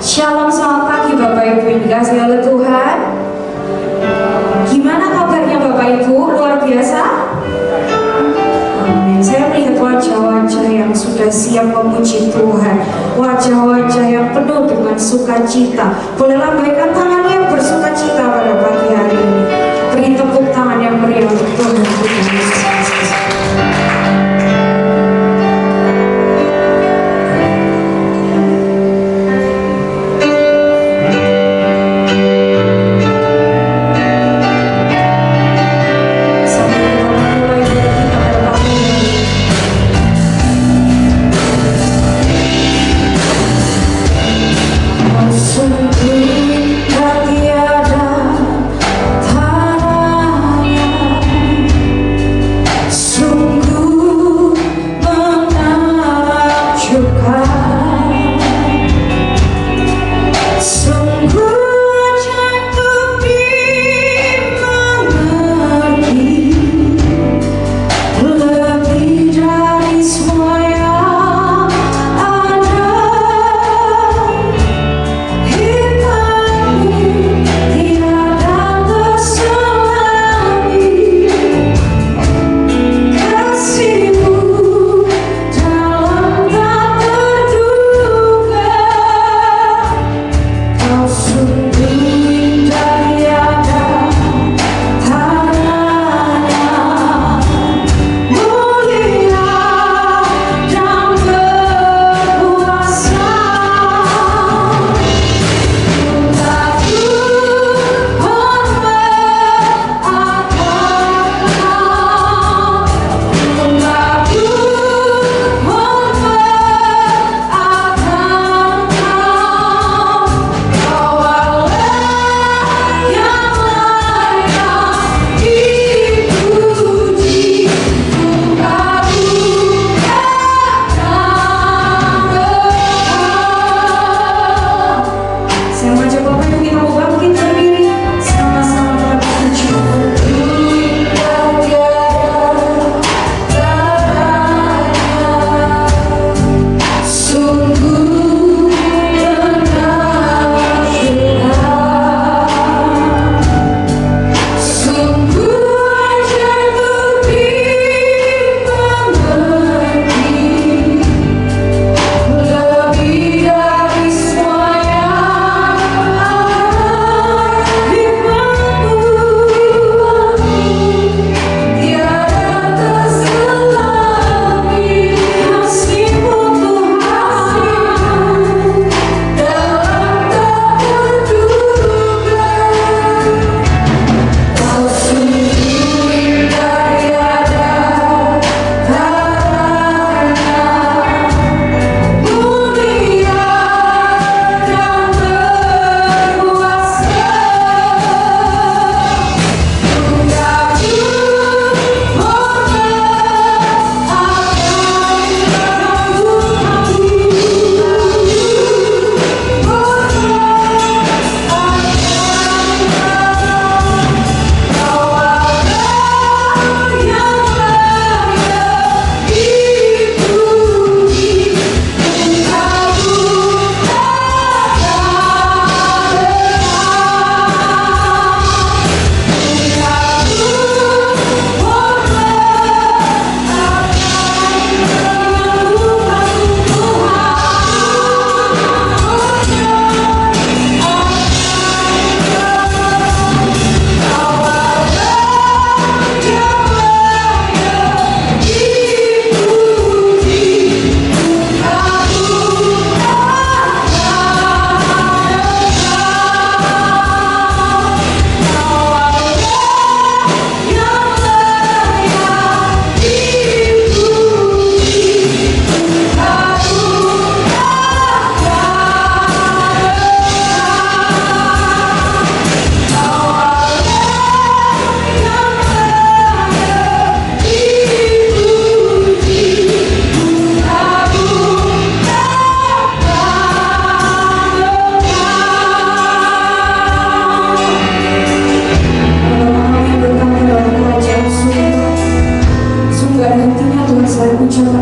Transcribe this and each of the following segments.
Shalom, selamat pagi Bapak Ibu yang dikasihi oleh Tuhan. Gimana kabarnya Bapak Ibu? Luar biasa? Amin. Saya melihat wajah-wajah yang sudah siap memuji Tuhan, wajah-wajah yang penuh dengan sukacita. Boleh lambaikan tangan yang bersukacita pada pagi hari ini. Beri tepuk tangan yang meriah untuk Tuhan kita Yesus Kristus.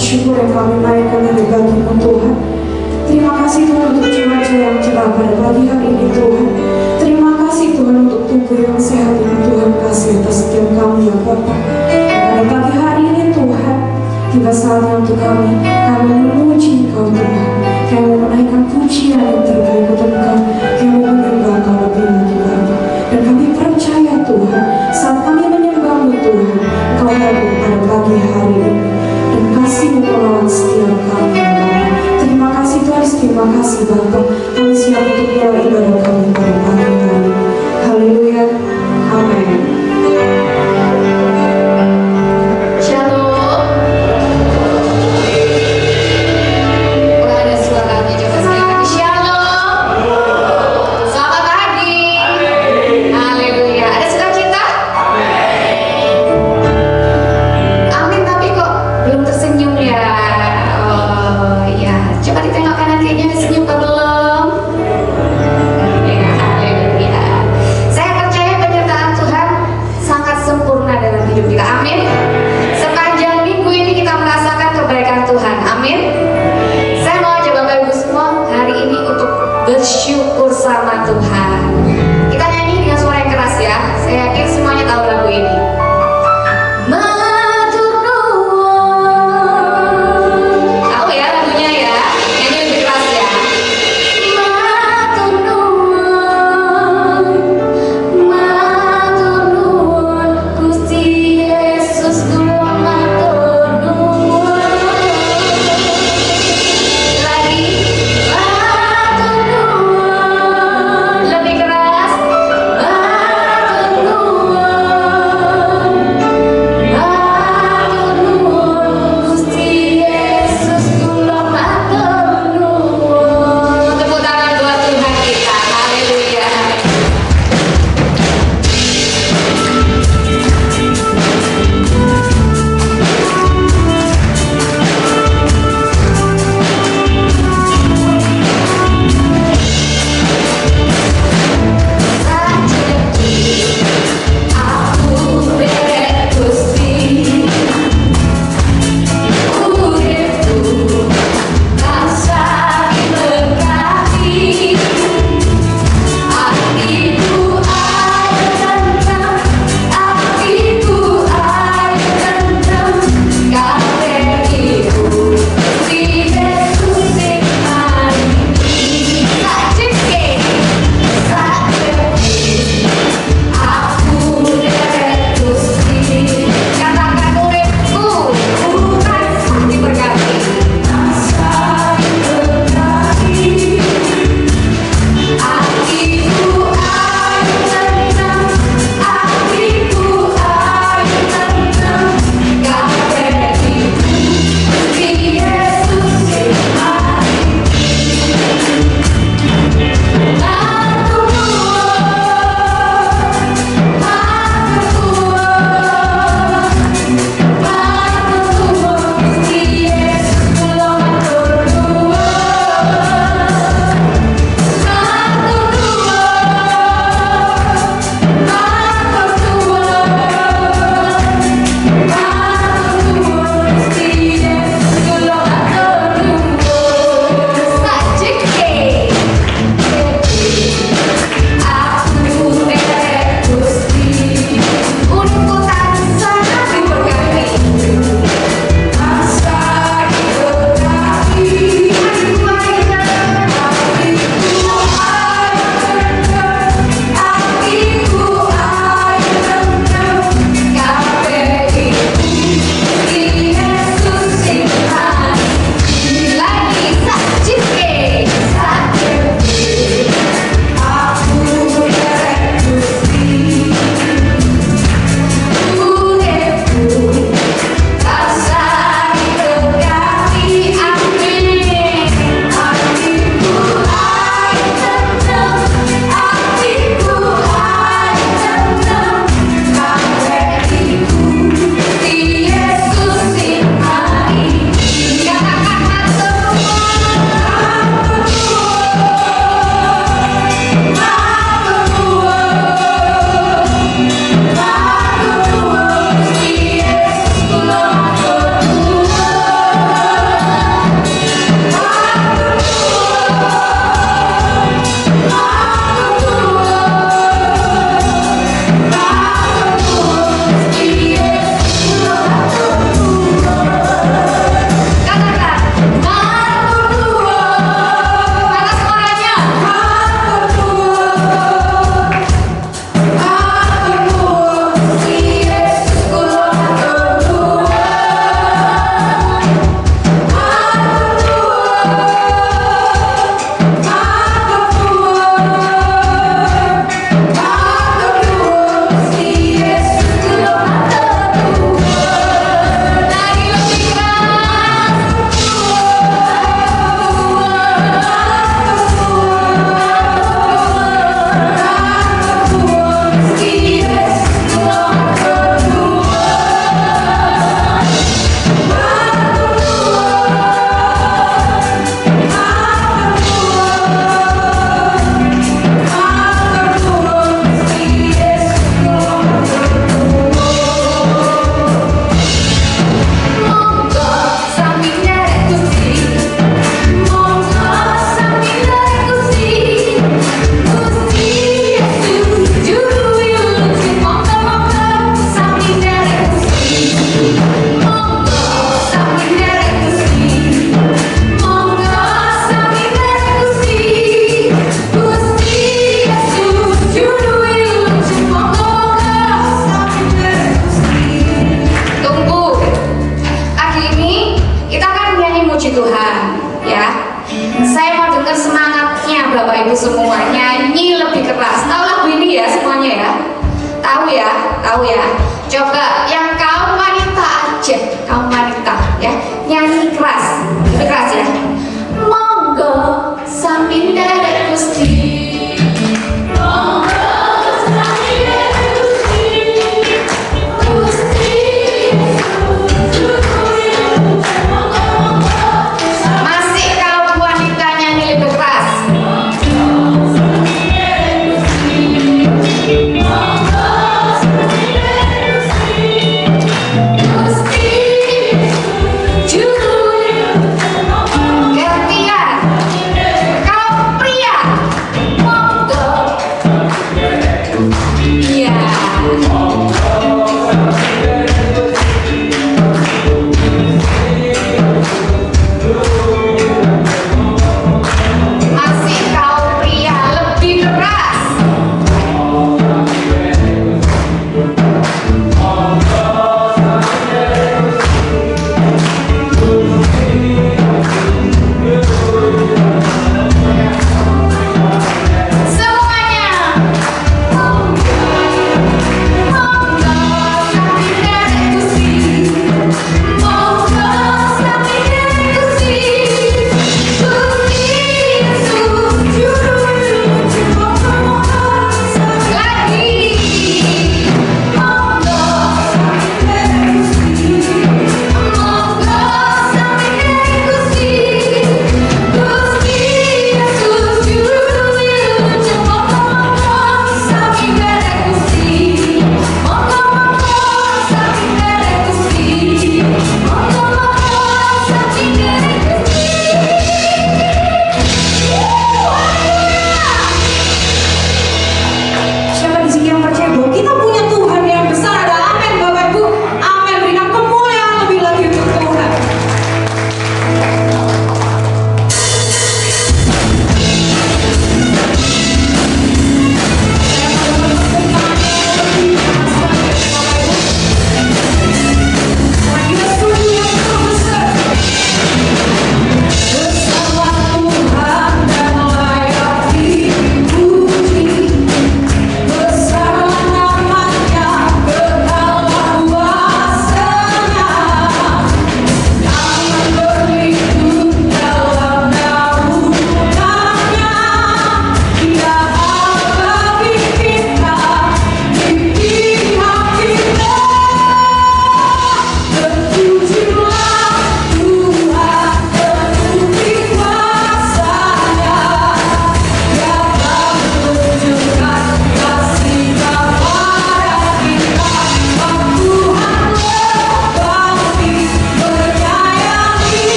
syukur yang kami naikkan dari bagimu Tuhan. Terima kasih Tuhan untuk jiwa-jiwa yang sukacita pada pagi hari ini Tuhan. Terima kasih Tuhan untuk tubuh yang sehat yang Tuhan kasih atas setiap kami ya Bapa. Pada pagi hari ini Tuhan, tiba saatnya untuk kami memuji Engkau Tuhan. Kami menaikkan pujian yang terbaik untuk Engkau. Kami menyembah Engkau lebih lagi Bapa. Dan kami percaya Tuhan, saat kami menyembah-Mu Tuhan, Engkau hadir pada pagi hari ini. Dan kasih-Mu melawat setiap kami ya Bapa. Terima kasih Tuhan, terima kasih Bapa. Kami siap untuk mulai ibadah kami pada pagi hari ini. Haleluya. Amin. Shalom. Wah, ada suaranya, coba sekali lagi. Shalom. Selamat pagi. Haleluya. Ada sukacita? Amin. Tapi kok belum tersenyum ya? Oh, puji Tuhan, ya. Saya mau dengar semangatnya Bapak Ibu semua, nyanyi lebih keras. Tahu lagu ini ya semuanya ya? Tahu ya? Tahu ya? Coba yang kaum wanita aja, kaum wanita ya, nyanyi keras, lebih keras ya. Monggo sambil derek Gusti. Masih kaum wanita nyanyi lebih keras. Gusti, juru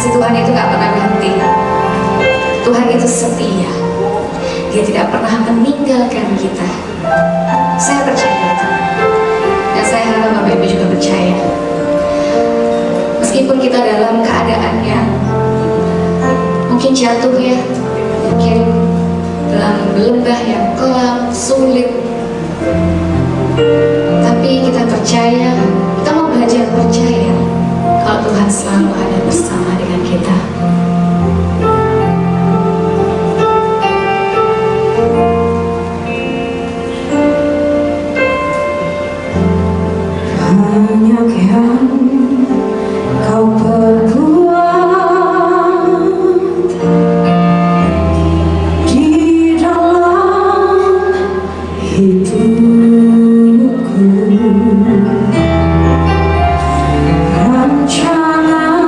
Kasih Tuhan itu gak pernah berhenti. Tuhan itu setia. Dia tidak pernah meninggalkan kita. Saya percaya itu. Dan saya harap Bapak Ibu juga percaya. Meskipun kita dalam keadaan yang mungkin jatuh ya, mungkin dalam lembah yang kelam, sulit, tapi kita percaya, kita mau belajar percaya kalau Tuhan selalu ada bersama dengan kita. Banyak yang kau perbuat di dalam hidupku, rencana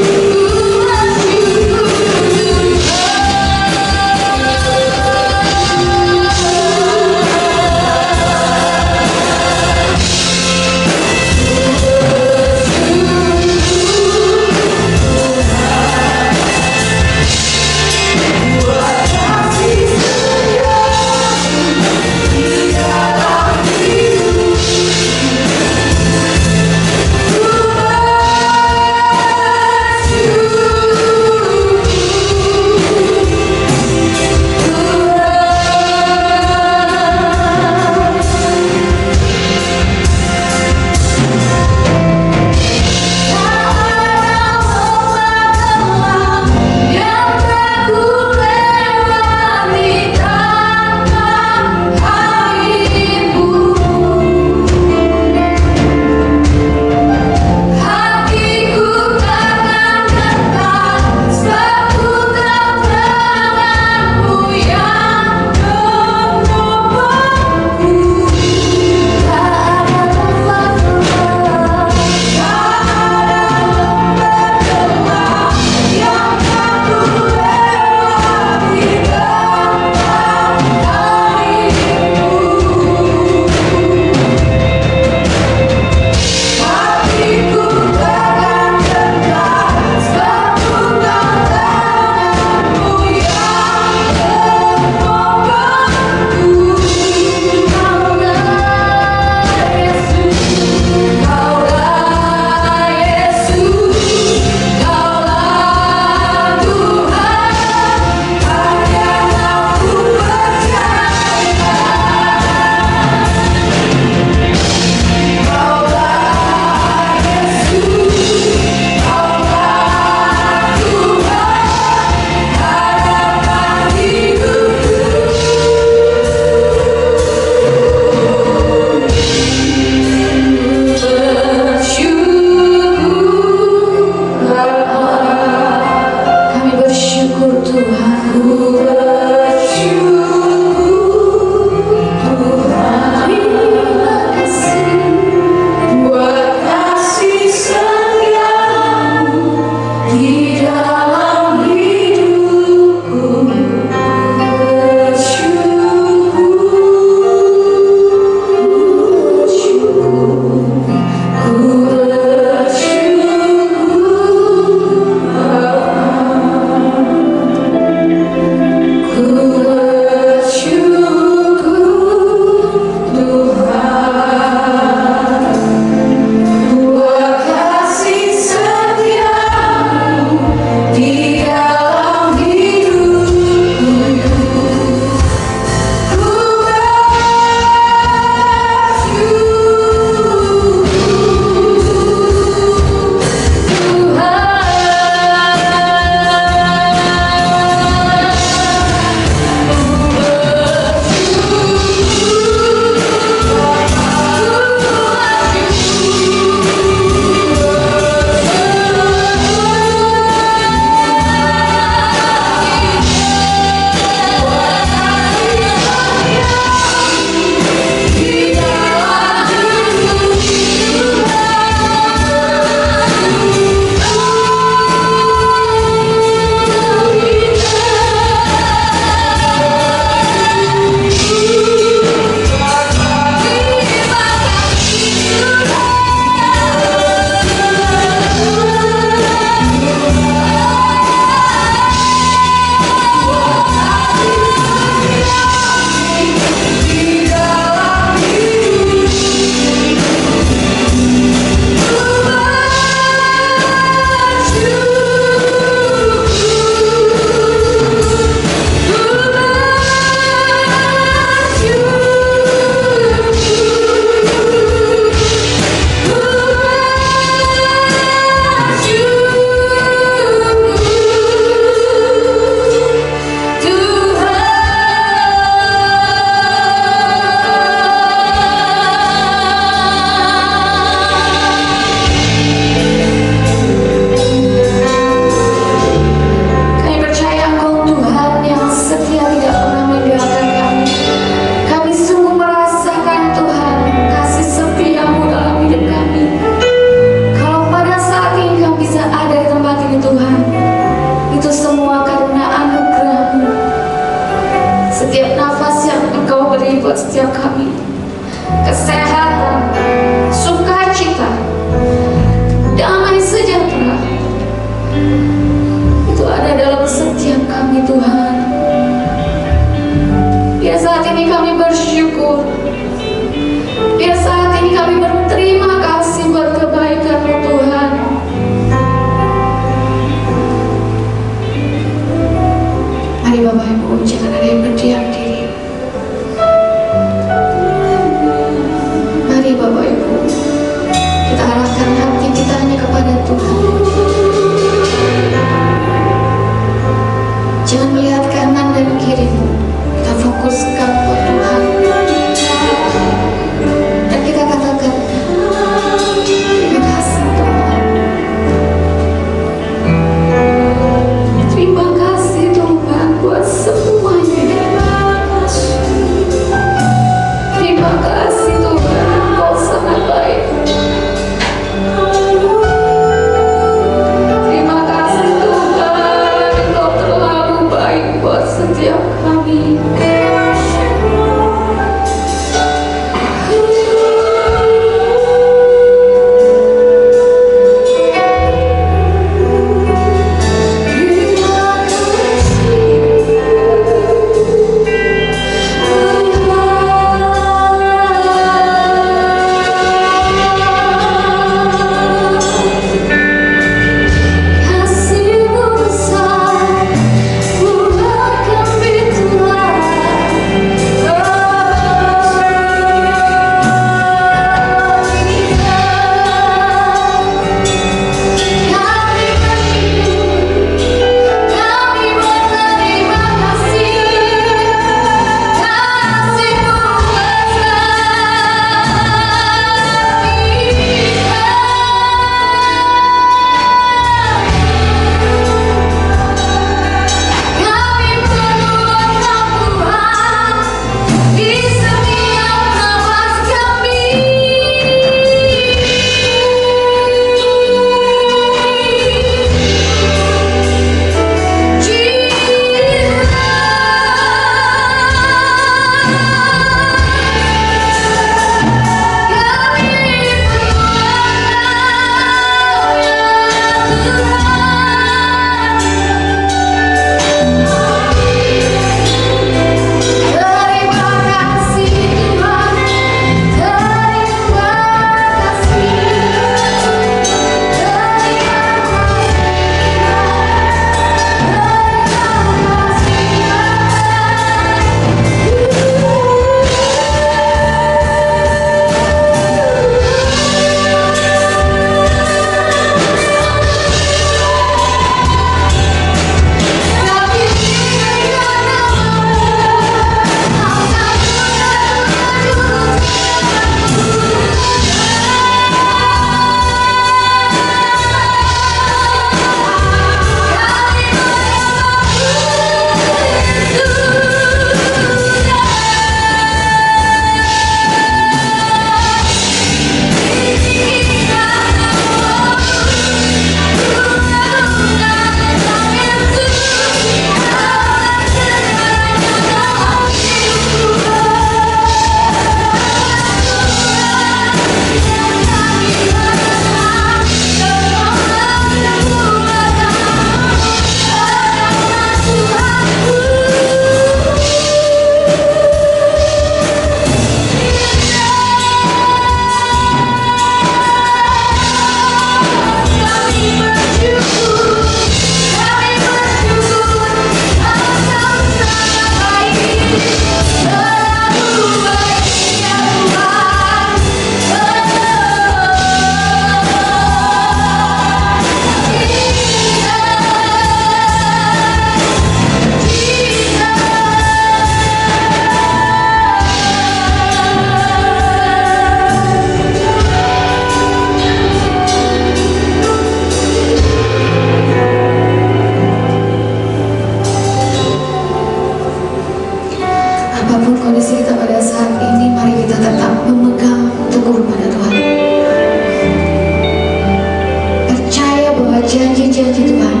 janji-janji Tuhan,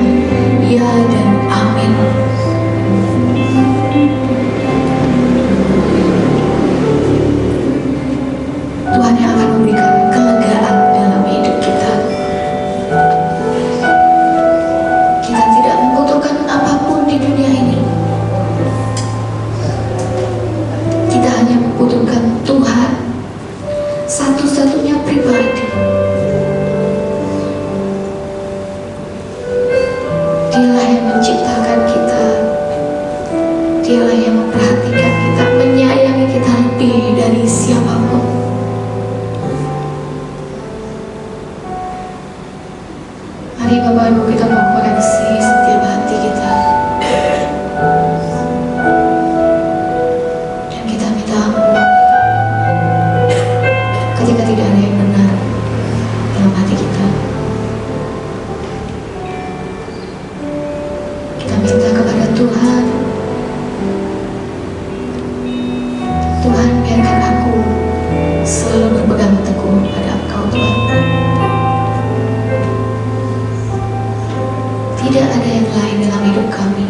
ya dan amin. Tuhan yang akan memberikan kelegaan dalam hidup kita. Kita tidak membutuhkan apapun di dunia ini. Kita hanya membutuhkan Tuhan, satu-satunya pribadi. Dialah yang menciptakan kita, Dialah yang memperhatikan kita, menyayangi kita lebih dari siapapun. Mari Bapak Ibu, kita mau koreksi setiap hati kita, dan kita minta ampun ketika tidak ada yang benar dalam hati kita. Kita minta kepada Tuhan, Tuhan biarkan aku selalu berpegang teguh pada Engkau Tuhan. Tidak ada yang lain dalam hidup kami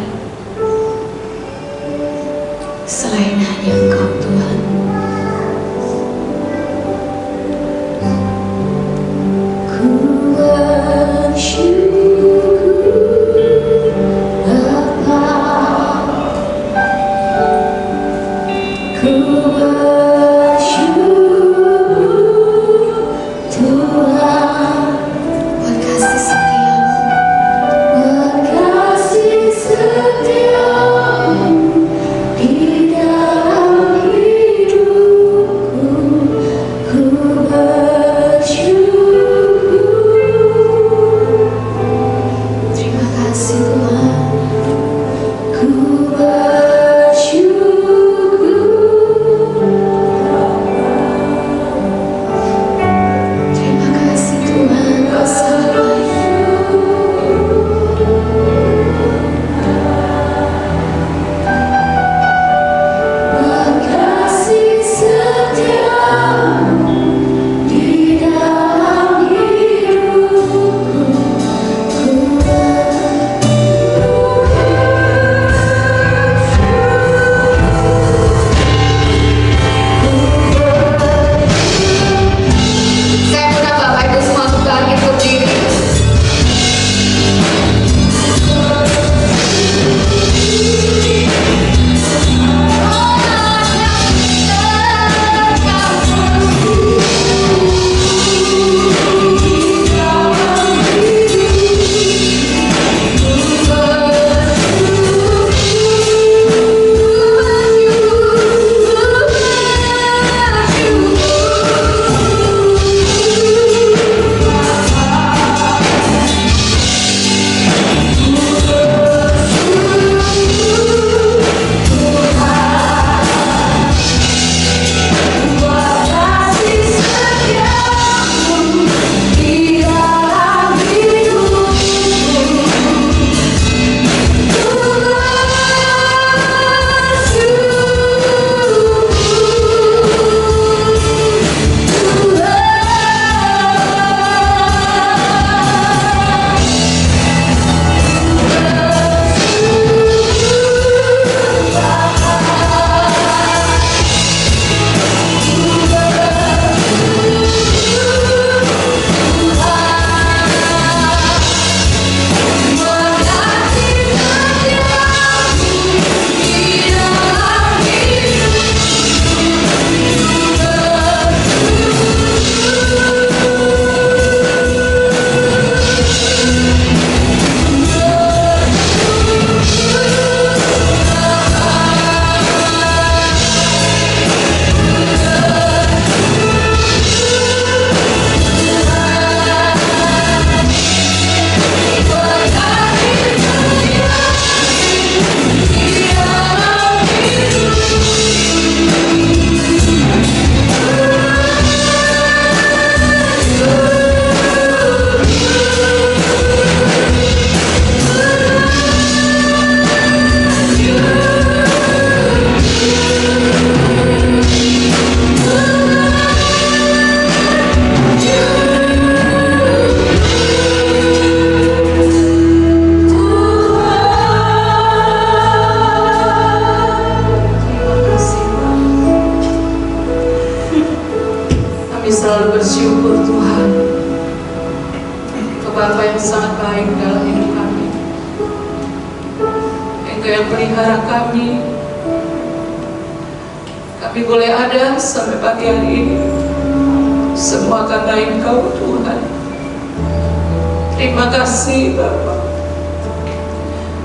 selain hanya Engkau Tuhan. Ku bersyukur Bapa, ku bersyukur Tuhan, buat kasih setiamu, kasih setiamu di dalam hidupku. Ku bersyukur Bapa yang sangat baik dalam hidup kami. Engkau yang pelihara kami. Kami boleh ada sampai pagi hari ini, semua karena Engkau Tuhan. Terima kasih Bapa.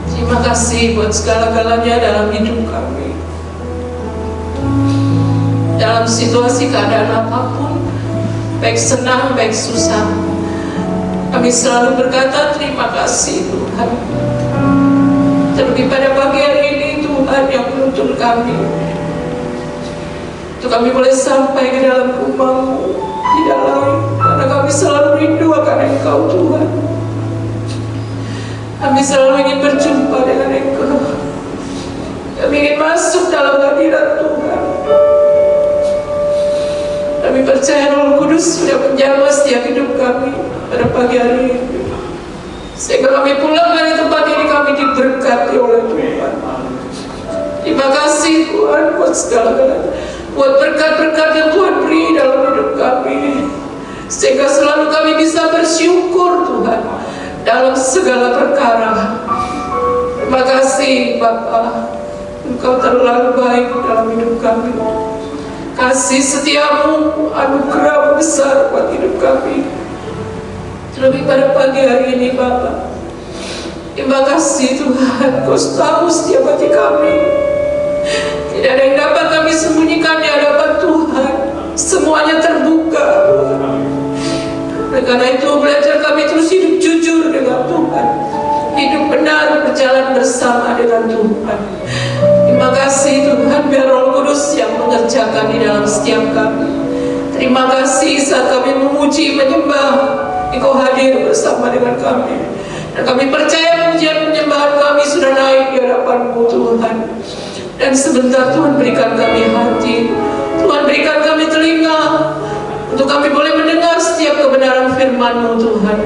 Terima kasih buat segala-galanya dalam hidup kami. Dalam situasi keadaan apapun, baik senang, baik susah, kami selalu berkata terima kasih Tuhan. Terlebih pada pagi hari ini Tuhan yang menuntun kami untuk kami boleh sampai ke dalam rumah-Mu di dalam, karena kami selalu rindu akan Engkau Tuhan. Kami selalu ingin berjumpa dengan Engkau. Kami ingin masuk dalam hadirat Tuhan. Kami percaya Roh Kudus sudah menjaga setiap hidup kami pada pagi hari ini, sehingga kami pulang dari tempat ini kami diberkati oleh Tuhan. Terima kasih Tuhan buat segala-galanya, buat berkat-berkat yang Tuhan beri dalam hidup kami, sehingga selalu kami bisa bersyukur Tuhan dalam segala perkara. Terima kasih Bapa, Engkau terlalu baik dalam hidup kami. Kasih setiamu, anugerah besar buat hidup kami. Terlebih pada pagi hari ini Bapa, terima kasih Tuhan, Kau tahu setiap hati kami. Tidak ada yang dapat kami sembunyikan di hadapan Tuhan. Semuanya terbuka Tuhan. Oleh karena itu belajar kami terus hidup jujur dengan Tuhan, hidup benar, berjalan bersama dengan Tuhan. Terima kasih Tuhan, biar Roh Kudus yang mengerjakan di dalam setiap kami. Terima kasih saat kami memuji, menyembah, Engkau hadir bersama dengan kami. Dan kami percaya pujian penyembahan kami sudah naik di hadapan-Mu Tuhan. Dan sebentar Tuhan berikan kami hati, Tuhan berikan kami telinga, untuk kami boleh mendengar setiap kebenaran firman-Mu Tuhan.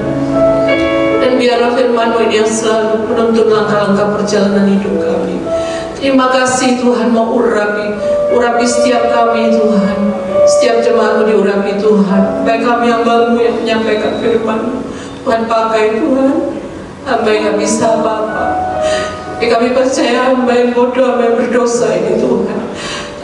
Dan biarlah firman-Mu ini yang selalu menuntun langkah-langkah perjalanan hidup kami. Terima kasih Tuhan, mau urapi setiap kami Tuhan. Setiap jemaat-Mu diurapi Tuhan. Baik kami hamba-Mu yang menyampaikan firman-Mu, Tuhan pakai Tuhan. Hamba yang gak bisa apa-apa, tapi kami percaya hamba yang bodoh, hamba yang berdosa ini Tuhan.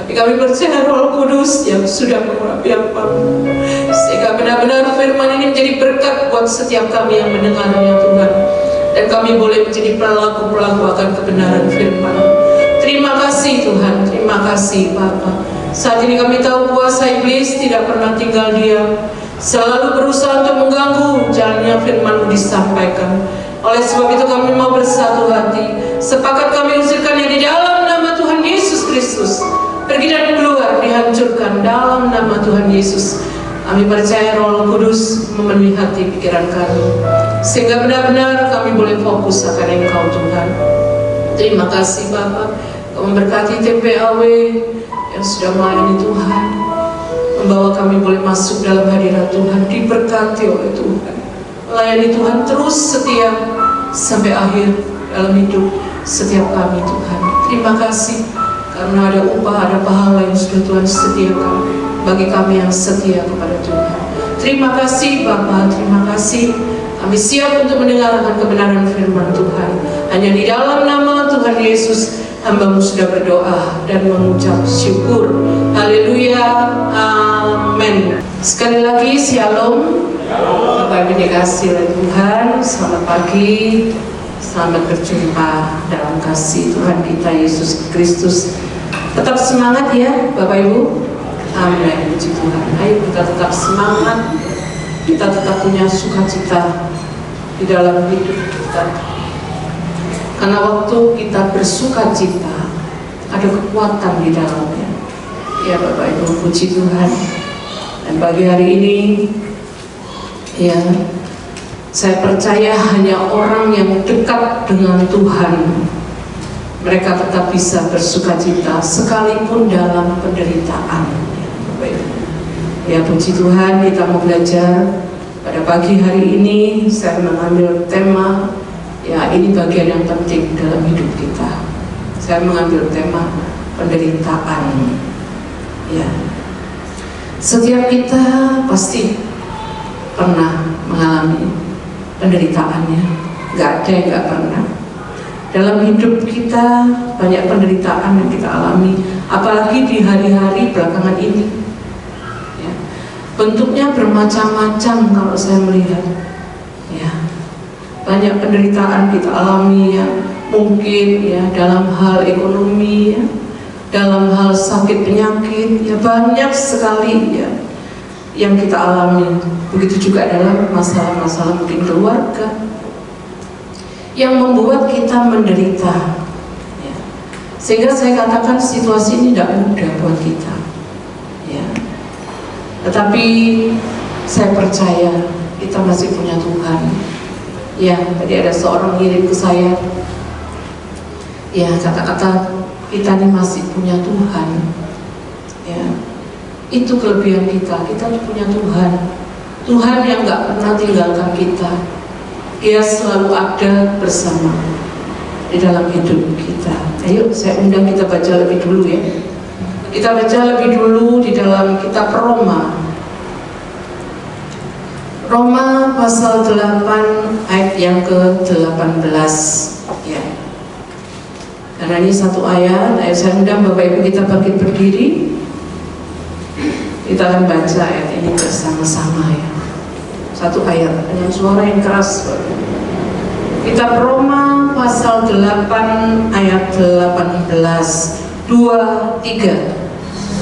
Tapi kami percaya Roh Kudus yang sudah mengurapi hamba-Mu, sehingga benar-benar firman ini menjadi berkat buat setiap kami yang mendengarnya Tuhan. Dan kami boleh menjadi pelaku-pelaku akan kebenaran firman. Terima kasih Tuhan, terima kasih Bapa. Saat ini kami tahu kuasa iblis tidak pernah tinggal diam, selalu berusaha untuk mengganggu jalannya firman-Mu disampaikan. Oleh sebab itu kami mau bersatu hati, sepakat kami usirkannya di dalam nama Tuhan Yesus Kristus. Pergi dan keluar, dihancurkan dalam nama Tuhan Yesus. Kami percaya Roh Kudus memenuhi hati pikiran kami, sehingga benar-benar kami boleh fokus akan Engkau Tuhan. Terima kasih Bapa, Kau memberkati TPAW yang sudah melayani Tuhan, membawa kami boleh masuk dalam hadirat Tuhan, diberkati oleh Tuhan. Melayani Tuhan terus setia sampai akhir dalam hidup setiap kami Tuhan. Terima kasih karena ada upah, ada pahala yang sudah Tuhan sediakan bagi kami yang setia kepada Tuhan. Terima kasih Bapa, terima kasih. Kami siap untuk mendengarkan kebenaran firman Tuhan. Hanya di dalam nama Tuhan Yesus hamba-Mu sudah berdoa dan mengucap syukur. Haleluya, amin. Sekali lagi shalom. Bapak Ibu dikasih oleh Tuhan, selamat pagi, selamat berjumpa dalam kasih Tuhan kita Yesus Kristus. Tetap semangat ya Bapak Ibu. Amin, puji Tuhan. Ayo kita tetap semangat, kita tetap punya sukacita di dalam hidup kita. Karena waktu kita bersukacita, ada kekuatan di dalamnya. Ya Bapak Ibu, puji Tuhan. Dan pagi hari ini, ya, saya percaya hanya orang yang dekat dengan Tuhan, mereka tetap bisa bersukacita sekalipun dalam penderitaan. Ya puji Tuhan, kita mau belajar pada pagi hari ini. Saya mengambil tema, ya ini bagian yang penting dalam hidup kita. Saya mengambil tema penderitaan. Ya, setiap kita pasti pernah mengalami penderitaannya. Nggak ada yang nggak pernah. Dalam hidup kita banyak penderitaan yang kita alami, apalagi di hari-hari belakangan ini. Ya. Bentuknya bermacam-macam kalau saya melihat. Ya. Banyak penderitaan kita alami ya, mungkin ya dalam hal ekonomi ya, dalam hal sakit penyakit ya, banyak sekali ya yang kita alami. Begitu juga dalam masalah-masalah mungkin keluarga yang membuat kita menderita ya. Sehingga saya katakan situasi ini tidak mudah buat kita ya. Tetapi saya percaya kita masih punya Tuhan ya. Tadi ada seorang ngirim ke saya ya, kata-kata kita ini masih punya Tuhan ya. Itu kelebihan kita punya Tuhan. Tuhan yang gak pernah tinggalkan kita. Dia selalu ada bersama di dalam hidup kita. Ayo saya undang kita baca lebih dulu ya. Kita baca lebih dulu di dalam kitab Roma. Roma pasal 8 ayat yang ke-18 ya. Karena ini satu ayat, saya undang Bapak Ibu kita bangkit berdiri. Kita akan baca ayat ini bersama-sama ya. Satu ayat dengan suara yang keras. Kitab Roma pasal 8 ayat 18. 2, 3.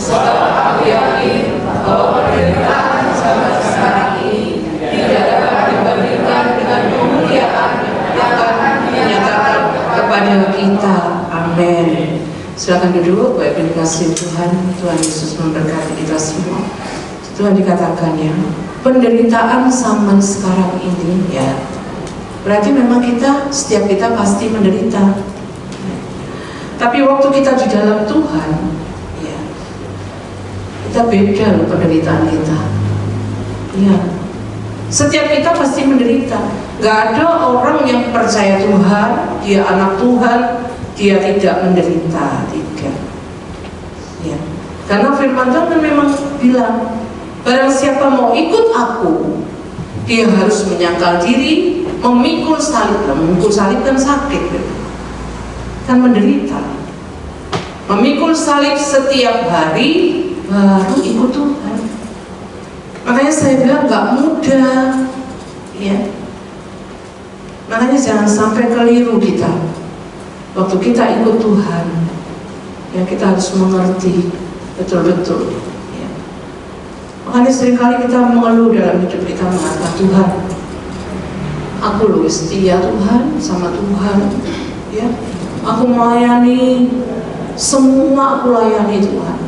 Sebab aku yakin bahwa penderitaan zaman sekarang ini tidak dapat dibandingkan dengan kemuliaan yang akan dinyatakan kepada kita. Amin. Silakan duduk, Bapak Ibu dikasihi Tuhan. Tuhan Yesus memberkati kita semua. Tuhan dikatakan ya, penderitaan zaman sekarang ini ya, berarti memang setiap kita pasti menderita. Tapi waktu kita di dalam Tuhan ya, kita beda loh penderitaan kita ya. Setiap kita pasti menderita. Gak ada orang yang percaya Tuhan, dia anak Tuhan, dia tidak menderita. Tidak ya. Karena firman Tuhan memang bilang, barang siapa mau ikut aku, dia harus menyangkal diri, memikul salib. Memikul salib kan sakit kan, menderita. Memikul salib setiap hari baru ikut Tuhan. Makanya saya bilang gak mudah ya. Makanya jangan sampai keliru kita waktu kita ikut Tuhan ya. Kita harus mengerti betul-betul ya. Makanya seringkali kita mengeluh dalam hidup kita, mengatakan Tuhan, aku loh setia Tuhan sama Tuhan ya. Aku melayani, semua aku layani Tuhan.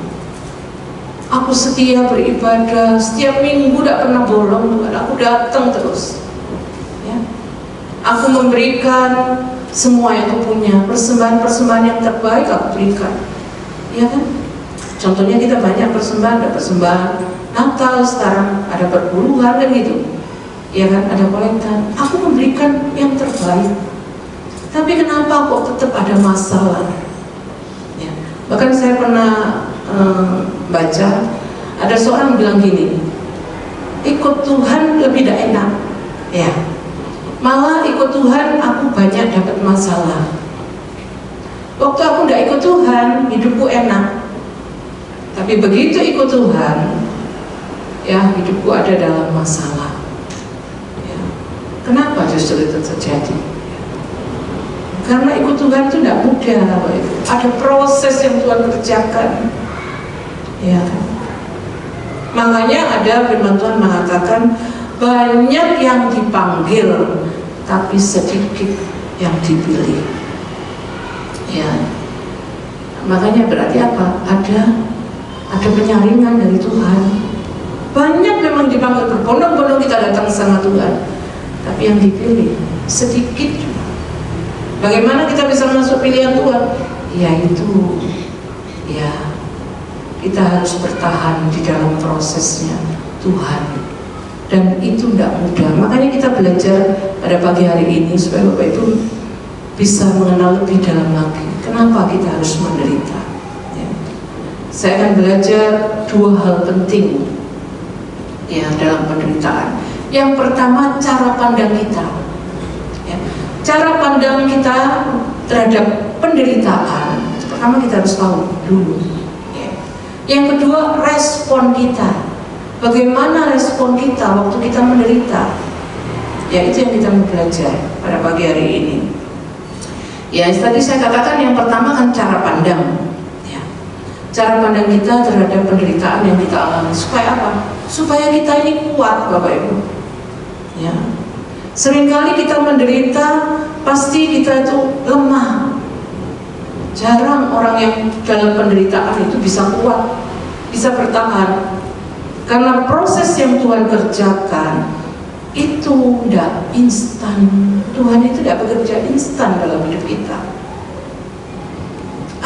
Aku setia beribadah, setiap minggu tidak pernah bolong Tuhan. Aku datang terus ya. Aku memberikan semua yang aku punya, persembahan-persembahan yang terbaik aku berikan ya kan. Contohnya kita banyak persembahan, ada persembahan Natal, sekarang ada perpuluhan kan gitu ya kan, ada kolektan. Aku memberikan yang terbaik. Tapi kenapa kok tetap ada masalah ya. Bahkan saya pernah baca, ada seorang bilang gini, ikut Tuhan lebih tidak enak ya, malah ikut Tuhan aku banyak dapat masalah. Waktu aku tidak ikut Tuhan, hidupku enak. Tapi begitu ikut Tuhan ya, hidupku ada dalam masalah ya. Kenapa justru itu terjadi? Karena ikut Tuhan itu tidak mudah, ada proses yang Tuhan kerjakan ya. Makanya ada firman Tuhan mengatakan, banyak yang dipanggil tapi sedikit yang dipilih ya. Makanya berarti apa? Ada penyaringan dari Tuhan. Banyak memang dipanggil, berbondong-bondong kita datang sama Tuhan, tapi yang dipilih sedikit. Bagaimana kita bisa masuk pilihan Tuhan? Yaitu ya, kita harus bertahan di dalam prosesnya Tuhan, dan itu tidak mudah. Makanya kita belajar pada pagi hari ini supaya Bapak Ibu bisa mengenal lebih dalam lagi kenapa kita harus menderita ya. Saya akan belajar dua hal penting ya dalam penderitaan. Yang pertama, cara pandang kita. cara pandang kita terhadap penderitaan, pertama kita harus tahu dulu. Yang kedua, respon kita. Bagaimana respon kita waktu kita menderita? Ya, itu yang kita mau belajar pada pagi hari ini. Ya, tadi saya katakan yang pertama kan cara pandang. Ya, cara pandang kita terhadap penderitaan yang kita alami. Supaya apa? Supaya kita ini kuat, Bapak Ibu. Ya, seringkali kita menderita, pasti kita itu lemah. Jarang orang yang dalam penderitaan itu bisa kuat, bisa bertahan. Karena proses yang Tuhan kerjakan itu tidak instan. Tuhan itu tidak bekerja instan dalam hidup kita.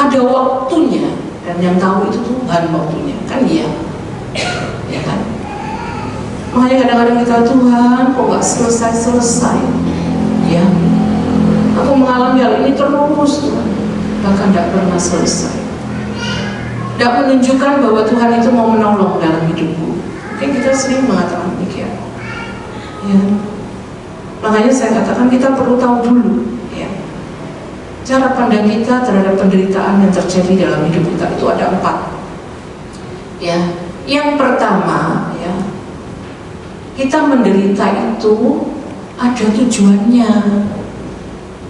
Ada waktunya, dan yang tahu itu Tuhan waktunya, kan iya, ya kan? Makanya kadang-kadang kita, Tuhan kok nggak selesai-selesai, ya? Aku mengalami hal ini terus, Tuhan, bahkan tidak pernah selesai. Tidak menunjukkan bahwa Tuhan itu mau menolong dalam hidupku. Mungkin kita sering mengatakan demikian. Ya. Makanya saya katakan kita perlu tahu dulu, ya, cara pandang kita terhadap penderitaan yang terjadi dalam hidup kita itu ada 4. Ya, yang pertama, ya, kita menderita itu ada tujuannya.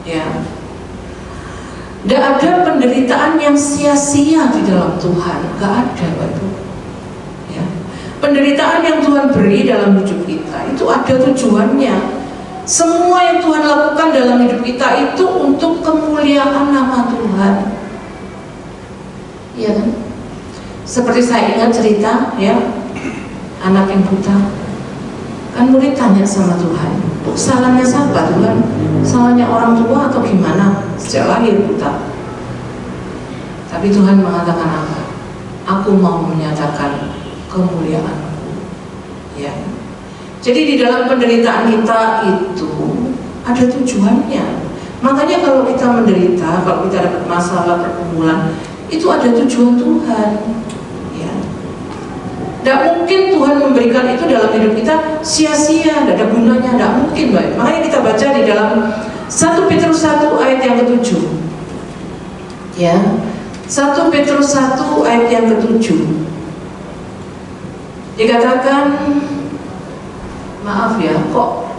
Ya, tidak ada penderitaan yang sia-sia di dalam Tuhan, nggak ada, Bapak. Ya. Penderitaan yang Tuhan beri dalam hidup kita itu ada tujuannya. Semua yang Tuhan lakukan dalam hidup kita itu untuk kemuliaan nama Tuhan. Iya kan? Seperti saya ingat cerita, ya, anak yang buta. Kan murid tanya sama Tuhan, salahnya siapa Tuhan? Salahnya orang tua atau gimana? Sejak lahir buta. Tapi Tuhan mengatakan apa? Aku mau menyatakan kemuliaan-Ku. Ya. Jadi di dalam penderitaan kita itu ada tujuannya. Makanya kalau kita menderita, kalau kita dapat masalah pergumulan, itu ada tujuan Tuhan. Ya. Tidak mungkin Tuhan memberikan itu dalam hidup kita sia-sia, tidak ada gunanya, tidak mungkin, baik. Makanya kita baca di dalam 1 Petrus 1 ayat yang ke-7. Ya. 1 Petrus 1 ayat yang ke-7. Dikatakan, maaf ya, kok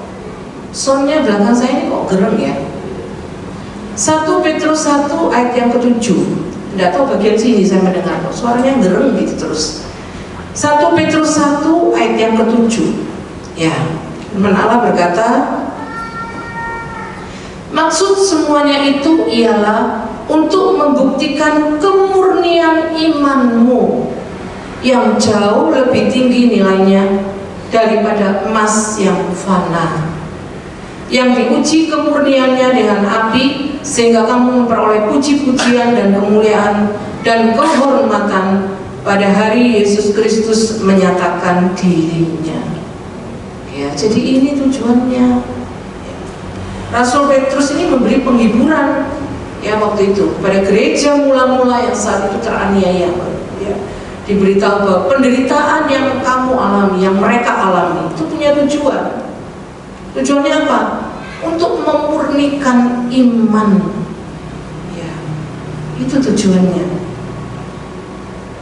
soundnya belakang saya ini kok gereng ya. 1 Petrus 1 ayat yang ke-7. Tidak tahu bagian sini saya mendengar kok suaranya gereng gitu terus. 1 Petrus 1 ayat yang ke-7. Ya, Firman Allah berkata, maksud semuanya itu ialah untuk membuktikan kemurnian imanmu yang jauh lebih tinggi nilainya daripada emas yang fana, yang diuji kemurniannya dengan api, sehingga kamu memperoleh puji-pujian dan kemuliaan dan kehormatan pada hari Yesus Kristus menyatakan dirinya. Ya, jadi ini tujuannya. Rasul Petrus ini memberi penghiburan, ya, waktu itu pada gereja mula-mula yang saat itu teraniaya. Ya, diberitahu bahwa penderitaan yang kamu alami, yang mereka alami, itu punya tujuan. Tujuannya apa? Untuk memurnikan iman. Ya, itu tujuannya.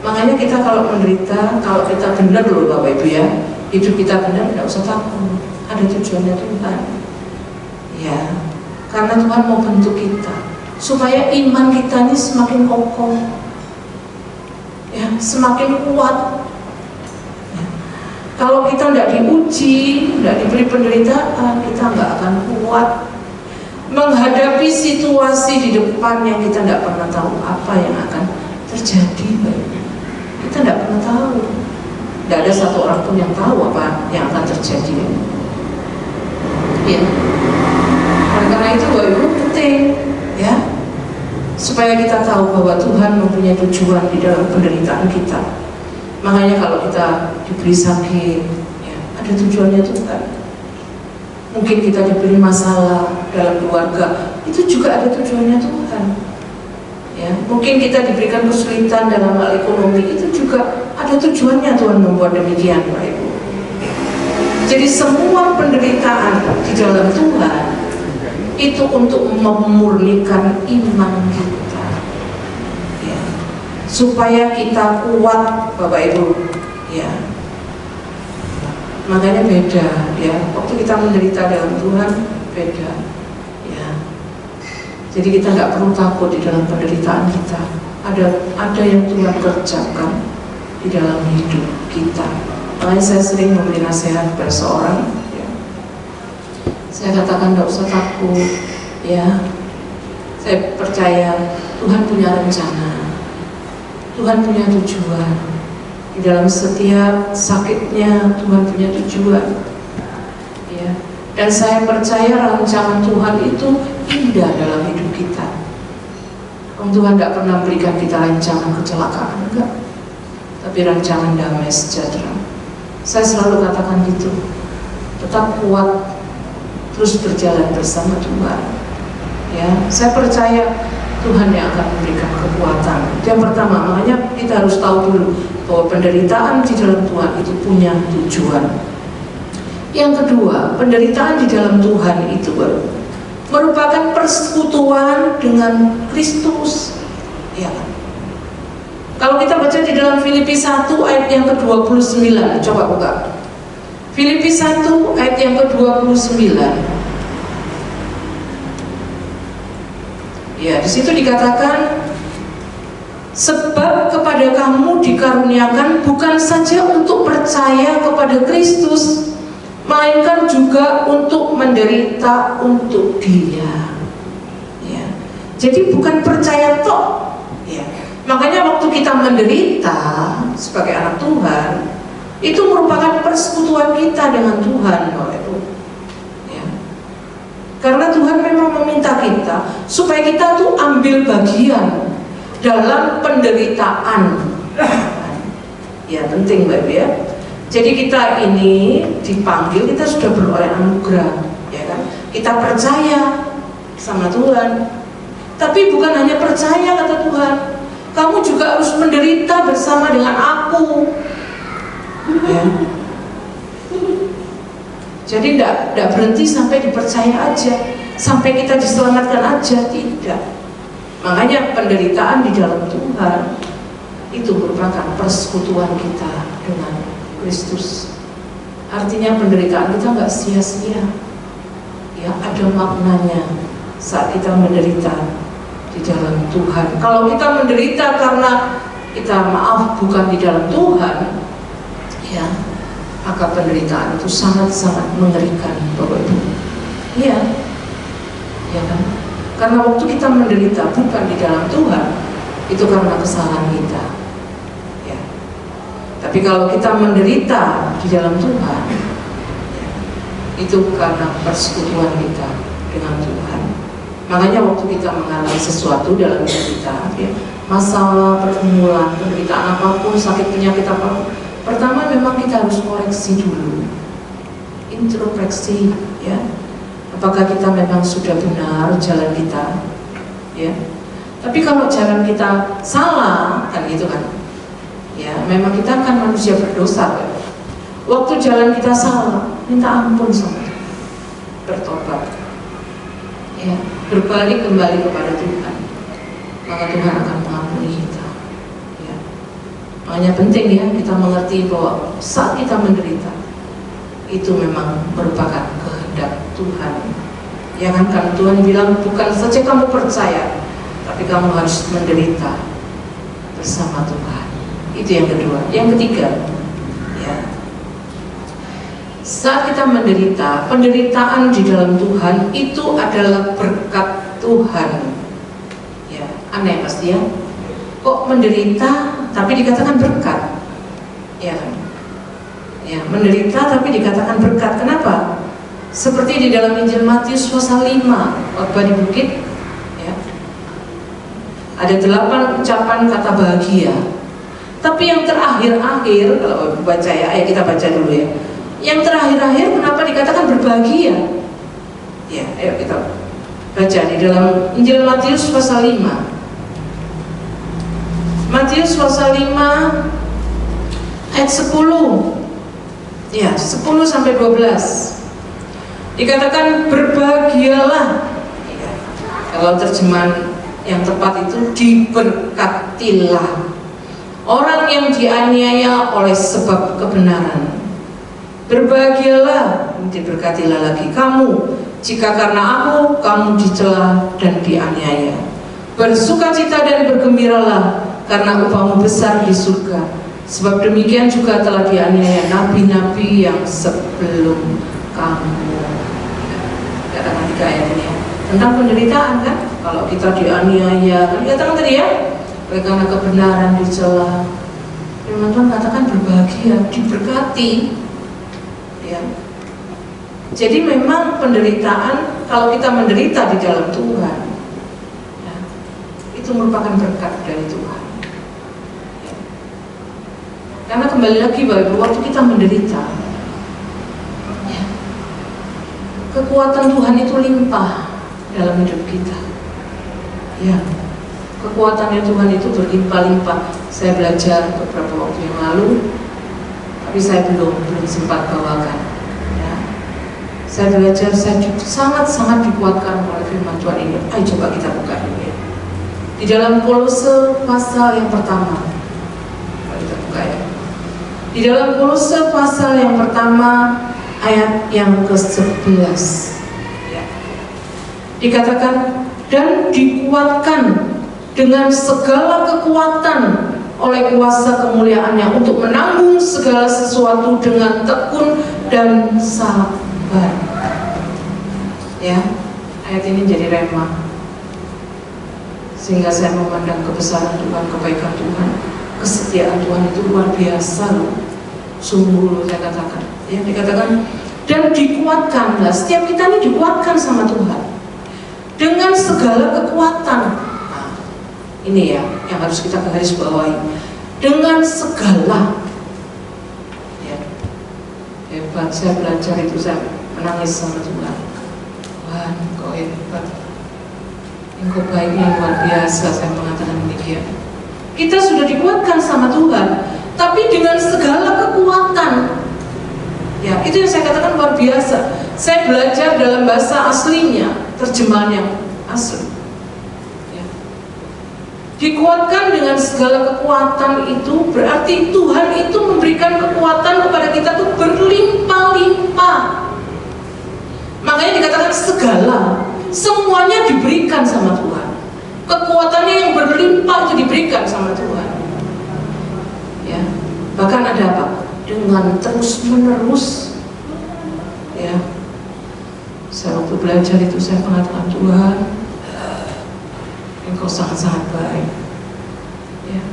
Makanya kita kalau menderita, kalau kita benar loh Bapak Ibu ya, hidup kita benar, tidak usah takut. Ada tujuannya Tuhan. Ya, karena Tuhan mau bentuk kita supaya iman kita ini semakin kokoh, ya, semakin kuat. Ya. Kalau kita tidak diuji, tidak diberi penderitaan, kita nggak akan kuat menghadapi situasi di depan yang kita tidak pernah tahu apa yang akan terjadi. Kita tidak pernah tahu. Tidak ada satu orang pun yang tahu apa yang akan terjadi. Ya. Karena itu Bapak Ibu penting, ya, supaya kita tahu bahwa Tuhan mempunyai tujuan di dalam penderitaan kita. Makanya kalau kita diberi sakit, ya, ada tujuannya Tuhan. Mungkin kita diberi masalah dalam keluarga, itu juga ada tujuannya Tuhan. Ya, mungkin kita diberikan kesulitan dalam hal ekonomi, itu juga ada tujuannya Tuhan membuat demikian, Bapak Ibu. Jadi semua penderitaan di dalam Tuhan itu untuk memurnikan iman kita, ya, supaya kita kuat, Bapak Ibu, ya. Makanya beda, ya. Waktu kita menderita dalam Tuhan beda, ya. Jadi kita nggak perlu takut di dalam penderitaan kita. Ada yang Tuhan kerjakan di dalam hidup kita. Makanya saya sering memberi nasihat kepada seorang, ya. Saya katakan tidak usah takut, ya. Saya percaya Tuhan punya rencana, Tuhan punya tujuan. Di dalam setiap sakitnya Tuhan punya tujuan, ya. Dan saya percaya rancangan Tuhan itu indah dalam hidup kita. Tuhan tidak pernah berikan kita rancangan kecelakaan, enggak, tapi rancangan damai sejahtera. Saya selalu katakan gitu, tetap kuat, terus berjalan bersama Tuhan, ya. Saya percaya Tuhan yang akan memberikan kekuatan. Yang pertama, makanya kita harus tahu dulu bahwa penderitaan di dalam Tuhan itu punya tujuan. Yang kedua, penderitaan di dalam Tuhan itu merupakan persekutuan dengan Kristus, ya. Kalau kita baca di dalam Filipi 1 ayat yang ke-29, coba buka Filipi 1 ayat yang ke-29. Ya, di situ dikatakan, sebab kepada kamu dikaruniakan bukan saja untuk percaya kepada Kristus, melainkan juga untuk menderita untuk Dia, ya. Jadi bukan percaya toh, ya. Makanya waktu kita menderita sebagai anak Tuhan, itu merupakan persekutuan kita dengan Tuhan, Bapak Ibu, ya. Karena Tuhan memang meminta kita supaya kita tuh ambil bagian dalam penderitaan, ya, penting, Bapak Ibu, ya. Jadi kita ini dipanggil, kita sudah beroleh anugerah, ya kan? Kita percaya sama Tuhan. Tapi bukan hanya percaya, kata Tuhan, kamu juga harus menderita bersama dengan aku, ya. Jadi tidak berhenti sampai dipercaya aja, sampai kita diselamatkan aja, tidak. Makanya penderitaan di dalam Tuhan itu merupakan persekutuan kita dengan Kristus. Artinya penderitaan kita nggak sia-sia, ya, ada maknanya saat kita menderita di dalam Tuhan. Kalau kita menderita karena kita bukan di dalam Tuhan, ya, maka penderitaan itu sangat-sangat mengerikan, Bapak Ibu, ya, ya kan? Karena waktu kita menderita bukan di dalam Tuhan, itu karena kesalahan kita. Tapi kalau kita menderita di dalam Tuhan, itu karena persekutuan kita dengan Tuhan. Makanya waktu kita mengalami sesuatu dalam hidup kita, ya, masalah, pergumulan, penderitaan apapun, sakit penyakit apapun, pertama memang kita harus koreksi dulu, introspeksi, ya. Apakah kita memang sudah benar jalan kita, ya. Tapi kalau jalan kita salah, kan gitu kan, ya, memang kita kan manusia berdosa, kan? Waktu jalan kita salah, minta ampun sama Tuhan, bertobat, ya, berbalik kembali kepada Tuhan, maka Tuhan akan mengampuni kita, ya. Makanya penting, ya, kita mengerti bahwa saat kita menderita itu memang merupakan kehendak Tuhan, ya kan? Karena Tuhan bilang bukan saja kamu percaya, tapi kamu harus menderita bersama Tuhan. Itu yang kedua. Yang ketiga, ya, saat kita menderita, penderitaan di dalam Tuhan itu adalah berkat Tuhan, ya. Aneh pasti, ya, kok menderita tapi dikatakan berkat, ya kan? Ya, menderita tapi dikatakan berkat. Kenapa? Seperti di dalam Injil Matius pasal 5, khotbah di bukit, ya, ada 8 ucapan kata bahagia. Tapi yang terakhir-akhir, kalau baca, ya, ayo kita baca dulu, ya. Yang terakhir-akhir kenapa dikatakan berbahagia? Ya, ayo kita baca di dalam Injil Matius pasal 5. Matius pasal 5 ayat 10. Ya, 10 sampai 12. Dikatakan berbahagialah Kalau terjemahan yang tepat itu diberkatilah orang yang dianiaya oleh sebab kebenaran. Berbahagialah, diberkatilah lagi kamu jika karena aku kamu dicela dan dianiaya. Bersukacita dan bergembiralah karena upahmu besar di surga. Sebab demikian juga telah dianiaya nabi-nabi yang sebelum kamu. Katakan 3 ayat ini tentang penderitaan kan? Kalau kita dianiaya, kan dikatakan tadi ya, karena kebenaran dicela. Firman Tuhan katakan berbahagia, diberkati. Ya. Jadi memang penderitaan, kalau kita menderita di dalam Tuhan, ya, itu merupakan berkat dari Tuhan. Ya. Karena kembali lagi bahwa waktu kita menderita, ya, kekuatan Tuhan itu limpah dalam hidup kita. Ya, kekuatannya Tuhan itu berlimpah-limpah. Saya belajar beberapa waktu yang lalu, tapi saya belum sempat bawakan. Ya. Saya belajar, saya sangat-sangat dikuatkan oleh firman Tuhan ini. Ayo coba kita buka ini. Di dalam Kolose pasal yang pertama. Mari kita buka ya. Di dalam Kolose pasal yang pertama ayat yang ke-11. Ya. Dikatakan dan dikuatkan dengan segala kekuatan oleh kuasa kemuliaannya untuk menanggung segala sesuatu dengan tekun dan sabar. Ya, ayat ini jadi rema sehingga saya memandang kebesaran Tuhan, kebaikan Tuhan, kesetiaan Tuhan itu luar biasa loh. Sungguh saya katakan, ya dikatakan dan dikuatkan. Nah, setiap kita ini dikuatkan sama Tuhan dengan segala kekuatan. Nah, ini ya yang harus kita garis bawahi. Dengan segala, ya, hebat. Saya belajar itu, saya menangis sama Tuhan. Tuhan, Engkau hebat, Engkau baiknya luar biasa. Saya mengatakan demikian. Kita sudah dikuatkan sama Tuhan, tapi dengan segala kekuatan. Ya, itu yang saya katakan luar biasa. Saya belajar dalam bahasa aslinya, terjemahan yang asli. Ya. Dikuatkan dengan segala kekuatan itu berarti Tuhan itu memberikan kekuatan kepada kita tuh berlimpah-limpah. Makanya dikatakan segala, semuanya diberikan sama Tuhan. Kekuatannya yang berlimpah itu diberikan sama Tuhan. Ya. Bahkan ada apa? Dengan terus menerus. Ya. Saya waktu belajar itu saya mengatakan Tuhan, Engkau sangat-sangat baik. Ya.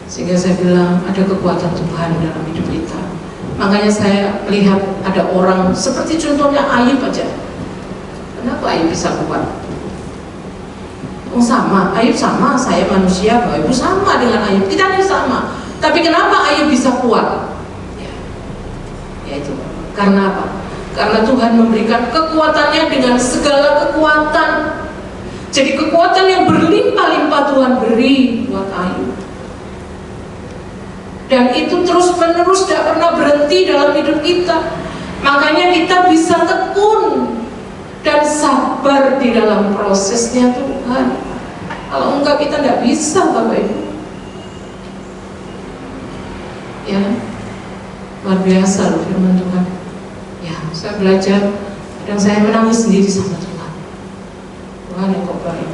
Sehingga saya bilang ada kekuatan Tuhan dalam hidup kita. Makanya saya melihat ada orang seperti contohnya Ayub aja. Kenapa Ayub bisa kuat? Oh sama, Ayub sama, saya manusia, Ayub sama dengan Ayub. Kita ini sama. Tapi kenapa Ayub bisa kuat? Ya itu karena apa? Karena Tuhan memberikan kekuatannya dengan segala kekuatan. Jadi kekuatan yang berlimpah-limpah Tuhan beri buat Ayub. Dan itu terus menerus tidak pernah berhenti dalam hidup kita. Makanya kita bisa tekun dan sabar di dalam prosesnya Tuhan. Kalau enggak kita tidak bisa Bapak Ibu. Ya, luar biasa loh firman Tuhan. Ya, saya belajar dan saya menangis sendiri sama Tuhan. Tuhan yang kau baik.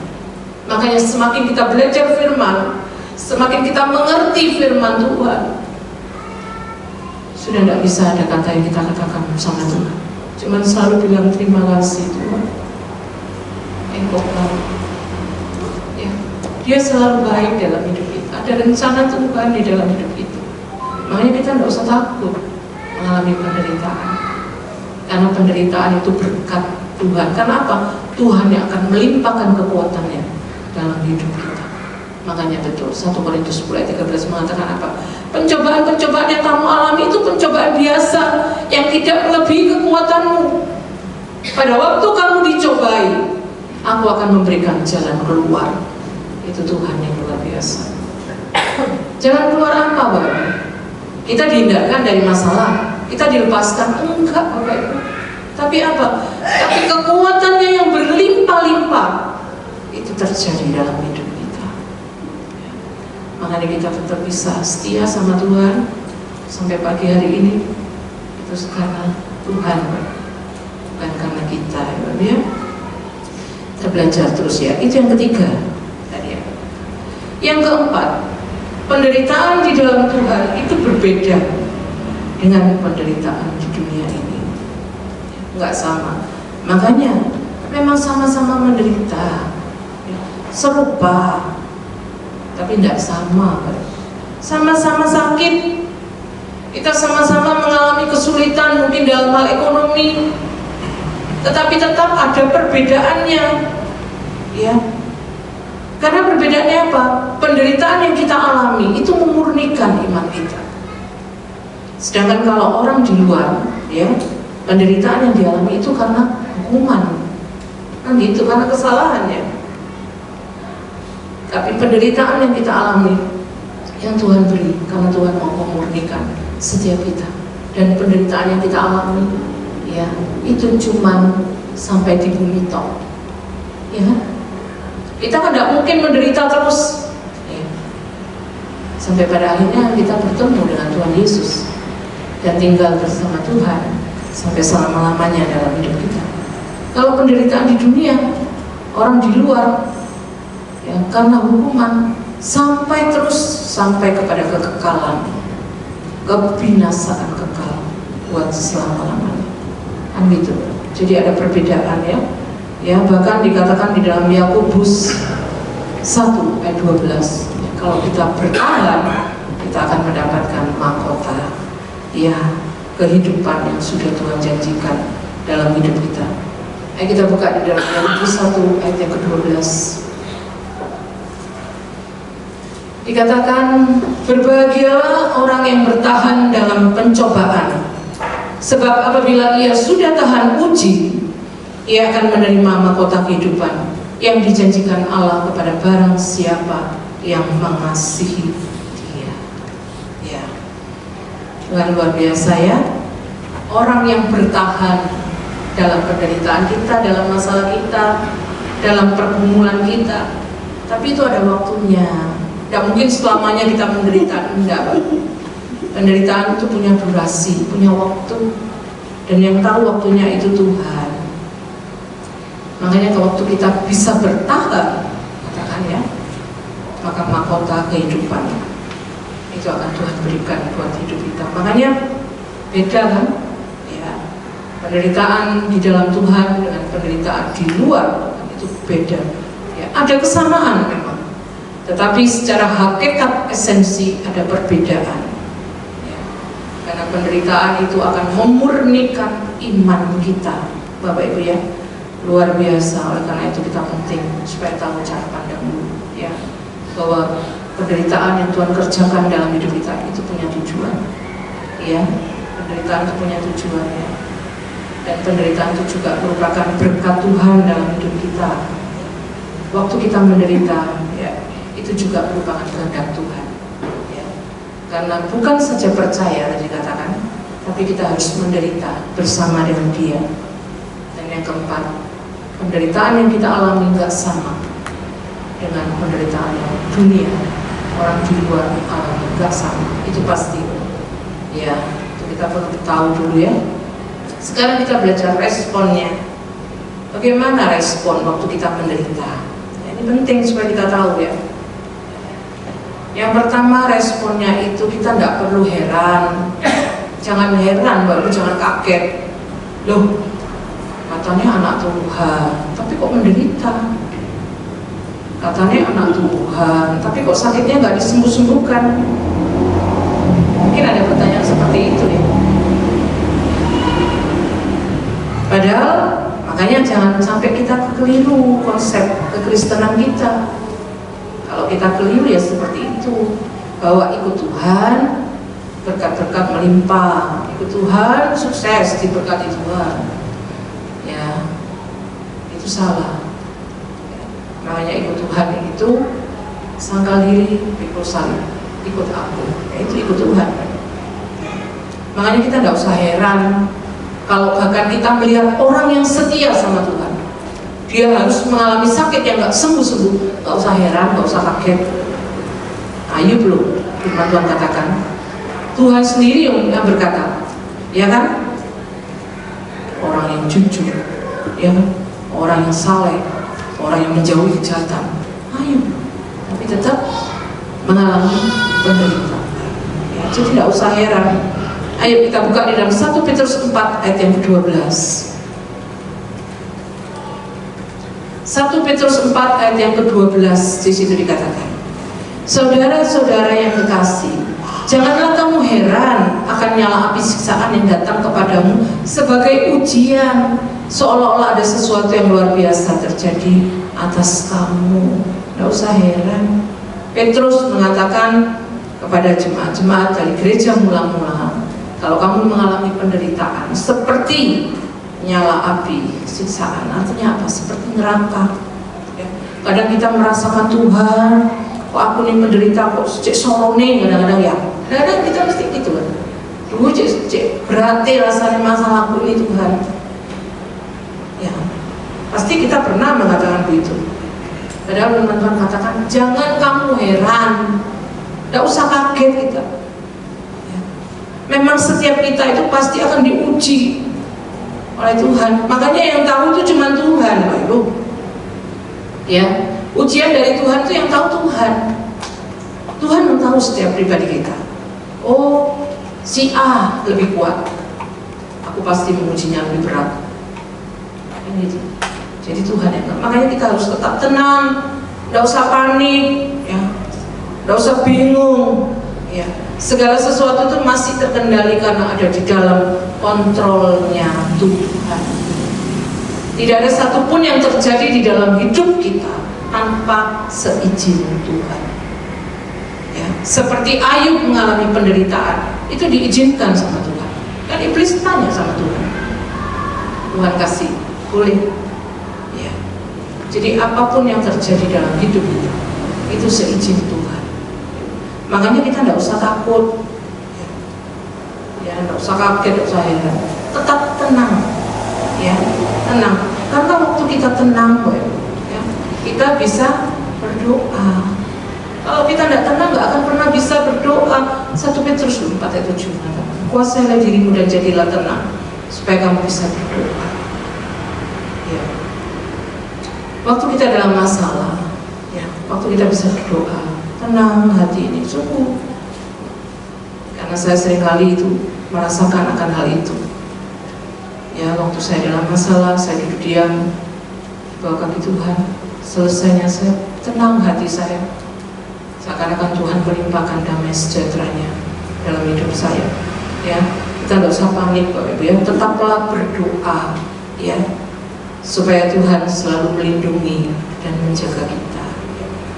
Makanya semakin kita belajar firman, semakin kita mengerti firman Tuhan, sudah tidak bisa ada kata yang kita katakan sama Tuhan. Cuman selalu bilang terima kasih Tuhan. Engkau baik. Ya, Dia selalu baik dalam hidup kita. Ada rencana Tuhan di dalam hidup kita. Makanya kita tidak usah takut mengalami penderitaan. Karena penderitaan itu berkat Tuhan. Karena apa? Tuhan yang akan melimpahkan kekuatannya dalam hidup kita. Makanya betul 1 Korintus 10 ayat 13 mengatakan apa? Pencobaan-pencobaan yang kamu alami itu pencobaan biasa yang tidak melebihi kekuatanmu. Pada waktu kamu dicobai, aku akan memberikan jalan keluar. Itu Tuhan yang luar biasa. Jalan keluar apa Bapak? Kita dihindarkan dari masalah, kita dilepaskan, enggak Bapak Ibu. Tapi apa? Tapi kekuatannya yang berlimpah-limpah terjadi dalam hidup kita. Makanya kita tetap bisa setia sama Tuhan sampai pagi hari ini. Itu karena Tuhan, bukan karena kita, ya. Kita belajar terus ya. Itu yang ketiga tadi ya. Yang keempat, penderitaan di dalam Tuhan itu berbeda dengan penderitaan di dunia ini. Enggak sama. Makanya memang sama-sama menderita, serupa, tapi tidak sama. Sama-sama sakit, kita sama-sama mengalami kesulitan mungkin dalam hal ekonomi, tetapi tetap ada perbedaannya, ya. Karena perbedaannya apa? Penderitaan yang kita alami itu memurnikan iman kita. Sedangkan kalau orang di luar, ya, penderitaan yang dialami itu karena hukuman, kan gitu, karena kesalahannya. Tapi penderitaan yang kita alami, yang Tuhan beri, karena Tuhan mau memurnikan setiap kita. Dan penderitaan yang kita alami, ya, itu cuman sampai di bumi toh, ya. Kita kan tidak mungkin menderita terus, ya. Sampai pada akhirnya kita bertemu dengan Tuhan Yesus dan tinggal bersama Tuhan sampai selama-lamanya dalam hidup kita. Kalau penderitaan di dunia, orang di luar, ya, karena hukuman sampai kepada kekekalan, kebinasaan kekal buat selama-lamanya, kan gitu. Jadi ada perbedaan, ya. Ya, bahkan dikatakan di dalam Yakobus 1 ayat 12, ya, kalau kita bertahan, kita akan mendapatkan mahkota, ya, kehidupan yang sudah Tuhan janjikan dalam hidup kita. Ayo kita buka di dalam Yakobus 1 ayat yang ke-12. Dikatakan, berbahagialah orang yang bertahan dalam pencobaan, sebab apabila ia sudah tahan uji, ia akan menerima mahkota kehidupan yang dijanjikan Allah kepada barang siapa yang mengasihi Dia. Ya, Tuhan luar biasa, ya. Orang yang bertahan dalam penderitaan kita, dalam masalah kita, dalam pergumulan kita, tapi itu ada waktunya. Tidak mungkin selamanya kita menderita, enggak, Pak. Penderitaan itu punya durasi, punya waktu, dan yang tahu waktunya itu Tuhan. Makanya kalau waktu kita bisa bertahan, katakan, ya, maka mahkota kehidupan itu akan Tuhan berikan buat hidup kita. Makanya beda, kan, ya, penderitaan di dalam Tuhan dengan penderitaan di luar, itu beda, ya. Ada kesamaan memang, tetapi secara hakikat esensi ada perbedaan, ya. Karena penderitaan itu akan memurnikan iman kita, Bapak Ibu, ya. Luar biasa. Oleh karena itu kita penting supaya tahu cara pandangmu, ya, bahwa penderitaan yang Tuhan kerjakan dalam hidup kita itu punya tujuan, ya. Penderitaan itu punya tujuan, ya. Dan penderitaan itu juga merupakan berkat Tuhan dalam hidup kita. Waktu kita menderita, ya, itu juga merupakan kehendak Tuhan, ya. Karena bukan saja percaya tadi dikatakan, tapi kita harus menderita bersama dengan Dia. Dan yang keempat, penderitaan yang kita alami nggak sama dengan penderitaan yang dunia, orang di luar alami, nggak sama, itu pasti, ya. Itu kita perlu tahu dulu, ya. Sekarang kita belajar responnya. Bagaimana respon waktu kita menderita? Ya, ini penting supaya kita tahu, ya. Yang pertama, responnya itu kita nggak perlu heran. Jangan heran, baru jangan kaget. Loh, katanya anak Tuhan, tapi kok menderita? Katanya anak Tuhan, tapi kok sakitnya nggak disembuh-sembuhkan? Mungkin ada pertanyaan seperti itu, ya. Padahal, makanya jangan sampai kita keliru konsep kekristenan kita. Kalau kita keliru, ya seperti itu, bahwa ikut Tuhan, berkat-berkat melimpah, ikut Tuhan, sukses, diberkati Tuhan. Ya, itu salah. Makanya ikut Tuhan itu sangkal diri, pikul salib, ikut aku, ya, itu ikut Tuhan. Makanya kita nggak usah heran kalau bahkan kita melihat orang yang setia sama Tuhan, dia harus mengalami sakit yang gak sembuh-sembuh. Gak usah heran, gak usah kaget. Ayub loh, firman Tuhan katakan, Tuhan sendiri yang berkata, ya kan? Orang yang jujur, ya kan? Orang yang saleh, orang yang menjauhi kejahatan, Ayub, tapi tetap mengalami penderitaan. Ya, jadi tidak usah heran. Ayo kita buka di dalam 1 Petrus 4 ayat yang ke-12. 1 Petrus 4 ayat yang ke-12, di situ dikatakan, saudara-saudara yang kekasih, janganlah kamu heran akan nyala api siksaan yang datang kepadamu sebagai ujian, seolah-olah ada sesuatu yang luar biasa terjadi atas kamu. Tidak usah heran. Petrus mengatakan kepada jemaat-jemaat dari gereja mula-mula, kalau kamu mengalami penderitaan seperti nyala api siksaan, artinya apa? Seperti neraka. Ya. Kadang kita merasakan, Tuhan, kok aku nih menderita, kok cek sorone, kadang-kadang ya. Kadang-kadang kita mesti gitu kan. Duh, cek berarti rasanya masalahku ini, Tuhan. Ya, pasti kita pernah mengatakan begitu. Padahal teman-teman katakan, jangan kamu heran, tidak usah kaget kita. Ya. Memang setiap kita itu pasti akan diuji oleh Tuhan. Makanya yang tahu itu cuma Tuhan, Pak Ibu. Ya, ujian dari Tuhan itu yang tahu Tuhan. Tuhan yang tahu setiap pribadi kita. Oh, si A lebih kuat, aku pasti mengujinya lebih berat. Ini itu. Jadi Tuhan yang tahu. Makanya kita harus tetap tenang, tidak usah panik, ya, tidak usah bingung. Ya, segala sesuatu itu masih terkendali karena ada di dalam kontrolnya Tuhan. Tidak ada satupun yang terjadi di dalam hidup kita tanpa seizin Tuhan. Ya, seperti Ayub mengalami penderitaan, itu diizinkan sama Tuhan. Kan iblis tanya sama Tuhan, Tuhan kasih, boleh. Ya. Jadi apapun yang terjadi dalam hidup kita, itu seizin Tuhan. Makanya kita tidak usah takut, ya, tidak usah kaget, tidak usah heran, tetap tenang, ya, tenang. Karena waktu kita tenang, ya, kita bisa berdoa. Kalau kita tidak tenang, nggak akan pernah bisa berdoa. 1 Petrus 4 ayat 7, kuasailah dirimu dan jadilah tenang, supaya kamu bisa berdoa. Ya. Waktu kita dalam masalah, ya, waktu kita bisa berdoa, tenang hati ini, sungguh. Karena saya seringkali itu merasakan akan hal itu. Ya, waktu saya dalam masalah, saya duduk diam di bawah kaki Tuhan. Selesainya saya tenang hati saya. Seakan-akan Tuhan melimpahkan damai sejahteranya dalam hidup saya. Ya, kita tidak usah panik, Bapak Ibu, ya. Tetaplah berdoa, ya, supaya Tuhan selalu melindungi dan menjaga kita.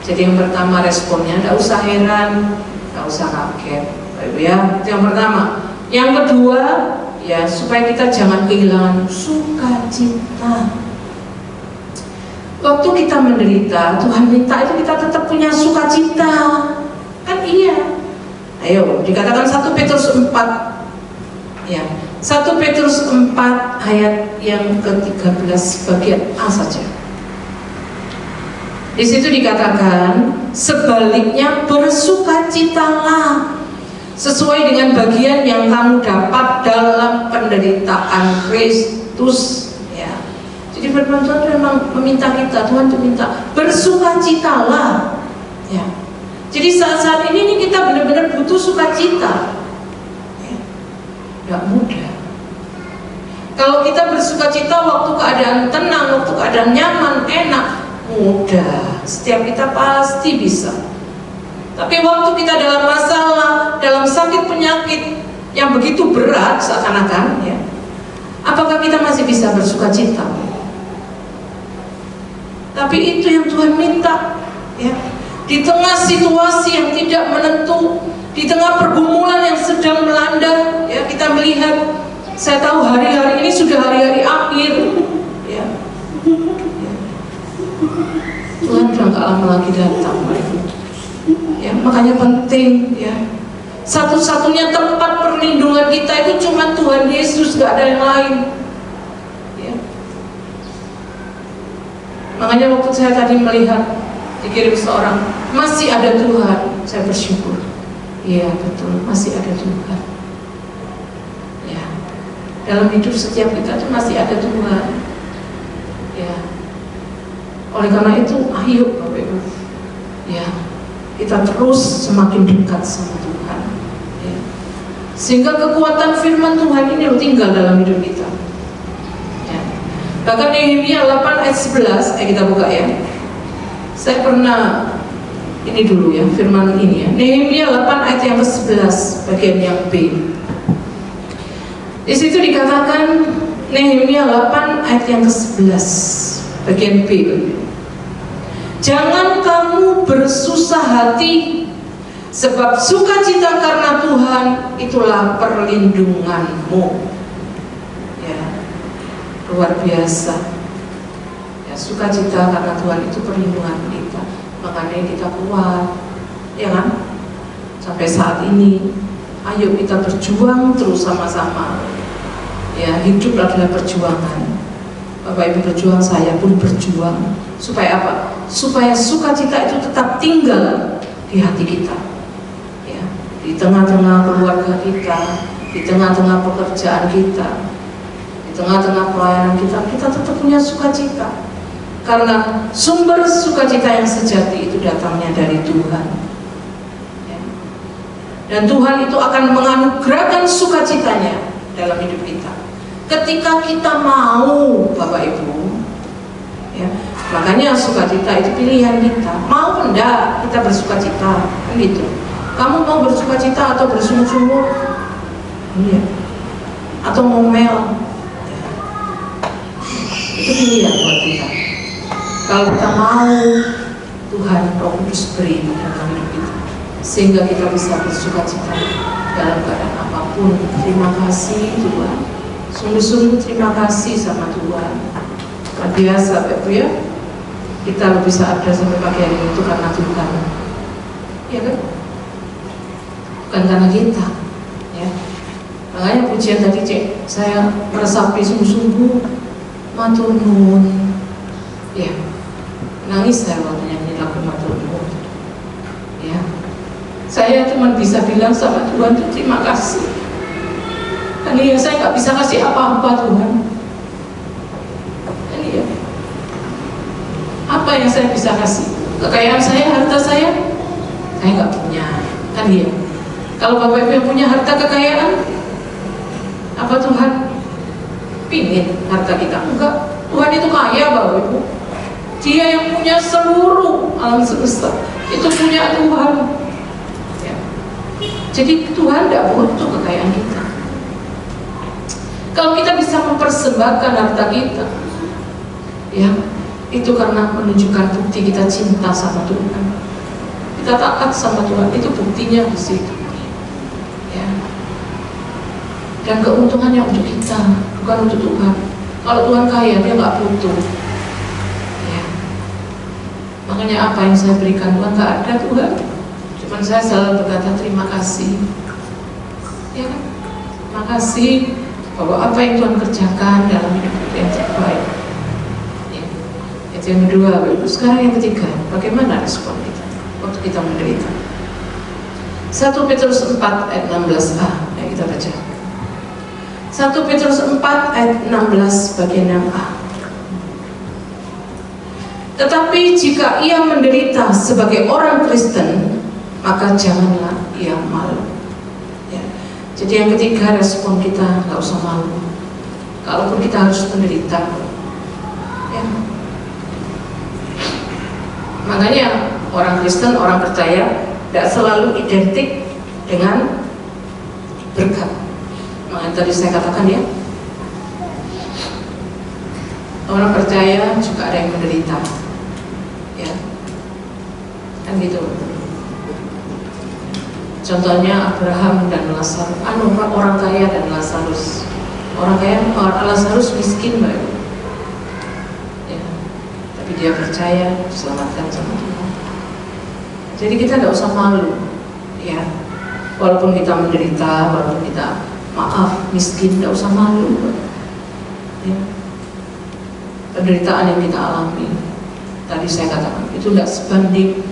Jadi yang pertama responnya, tidak usah heran, tidak usah kaget, Bapak Ibu, ya. Itu yang pertama. Yang kedua, ya, supaya kita jangan kehilangan sukacita. Waktu kita menderita, Tuhan minta itu kita tetap punya sukacita. Kan iya. Ayo, dikatakan 1 Petrus 4. Ya, 1 Petrus 4 ayat yang ke-13 bagian A saja. Di situ dikatakan, sebaliknya bersukacitalah sesuai dengan bagian yang kamu dapat dalam penderitaan Kristus. Ya. Jadi firman Tuhan memang meminta kita, Tuhan itu minta bersukacitalah. Ya. Jadi saat-saat ini kita benar-benar butuh sukacita. Ya. Gak mudah. Kalau kita bersukacita waktu keadaan tenang, waktu keadaan nyaman, enak, mudah. Setiap kita pasti bisa. Tapi waktu kita dalam masalah, dalam sakit penyakit yang begitu berat seakan-akan, ya, apakah kita masih bisa bersukacita? Tapi itu yang Tuhan minta, ya. Di tengah situasi yang tidak menentu, di tengah pergumulan yang sedang melanda, ya, kita melihat, saya tahu hari-hari ini sudah hari-hari akhir, ya. Tuhan sudah gak lama lagi datang, ya, makanya penting, ya, satu-satunya tempat perlindungan kita itu cuma Tuhan Yesus, gak ada yang lain, ya. Makanya waktu saya tadi melihat dikirim seorang, masih ada Tuhan, saya bersyukur. Iya betul, masih ada Tuhan. Ya, dalam hidup setiap kita itu masih ada Tuhan. Ya, oleh karena itu, ayo Bapak Ibu, ya, kita terus semakin dekat sama Tuhan. Ya. Sehingga kekuatan firman Tuhan ini tinggal dalam hidup kita. Ya. Bahkan Nehemia 8 ayat 11, kita buka ya. Saya pernah ini dulu ya, firman ini ya. Nehemia 8 ayat yang ke-11 bagian yang B. Di situ dikatakan Nehemia 8 ayat yang ke-11 bagian B. Jangan kamu bersusah hati, sebab sukacita karena Tuhan itulah perlindunganmu. Ya, luar biasa. Ya, sukacita karena Tuhan itu perlindungan kita. Makanya kita kuat, ya kan? Sampai saat ini, ayo kita berjuang terus sama-sama. Ya, hidup adalah perjuangan. Bapak Ibu berjuang, saya pun berjuang. Supaya apa? Supaya sukacita itu tetap tinggal di hati kita. Ya, di tengah-tengah keluarga kita, di tengah-tengah pekerjaan kita, di tengah-tengah pelayanan kita, kita tetap punya sukacita. Karena sumber sukacita yang sejati itu datangnya dari Tuhan. Ya. Dan Tuhan itu akan menganugerahkan sukacitanya dalam hidup kita ketika kita mau, Bapak Ibu. Ya. Makanya sukacita itu pilihan kita. Mau enggak kita bersukacita, kan gitu. Kamu mau bersukacita atau bersungut-sungut? Iya. Atau ngomel? Ya. Itu pilihan buat kita. Kalau kita mau, Tuhan Roh Kudus beri dalam hidup kita, sehingga kita bisa bersukacita dalam keadaan apapun. Terima kasih Tuhan, sungguh-sungguh terima kasih sama Tuhan. Luar biasa Bapak Ibu ya, kita bisa ada sampai pagi hari itu karena Tuhan, ya kan? Bukan karena kita, ya. Makanya pujian tadi cek, saya meresapi sungguh-sungguh, matur nuwun, ya. Nangis saya waktu nyanyi lagu matur nuwun. Ya, saya cuma bisa bilang sama Tuhan itu terima kasih. Dan ya saya nggak bisa kasih apa-apa Tuhan. Dan ya, apa yang saya bisa kasih? Kekayaan saya, harta saya nggak punya. Kan ya. Kalau Bapak Ibu yang punya harta kekayaan, apa Tuhan pingin harta kita? Enggak. Tuhan itu kaya Bapak Ibu. Dia yang punya seluruh alam semesta, itu punya Tuhan. Ya. Jadi Tuhan tidak butuh kekayaan kita. Kalau kita bisa mempersembahkan harta kita, ya, itu karena menunjukkan bukti kita cinta sama Tuhan. Kita taat sama Tuhan, itu buktinya di situ. Ya. Dan keuntungannya untuk kita, bukan untuk Tuhan. Kalau Tuhan kaya, dia nggak butuh. Makanya apa yang saya berikan Tuhan nggak ada Tuhan. Cuman saya selalu berkata terima kasih. Ya kan? Terima kasih bahwa apa yang Tuhan kerjakan dalam hidup kita yang terbaik. Ya. Itu yang kedua. Sekarang yang ketiga, bagaimana respon kita waktu kita menderita? 1 Petrus 4 ayat 16a. Yang kita baca. 1 Petrus 4 ayat 16 bagian yang A. Tetapi jika ia menderita sebagai orang Kristen, maka janganlah ia malu. Ya. Jadi yang ketiga, respon kita nggak usah malu. Kalaupun kita harus menderita, ya. Makanya orang Kristen, orang percaya tidak selalu identik dengan berkat. Makanya tadi saya katakan ya, orang percaya juga ada yang menderita. Ya, kan gitu. Contohnya Abraham dan Lazarus, orang kaya dan Lazarus. Orang kaya, Lazarus miskin Mbak. Ya, tapi dia percaya diselamatkan sama Tuhan. Jadi kita tidak usah malu, ya. Walaupun kita menderita, walaupun kita miskin, tidak usah malu. Ya. Penderitaan yang kita alami tadi saya katakan itu tidak sebanding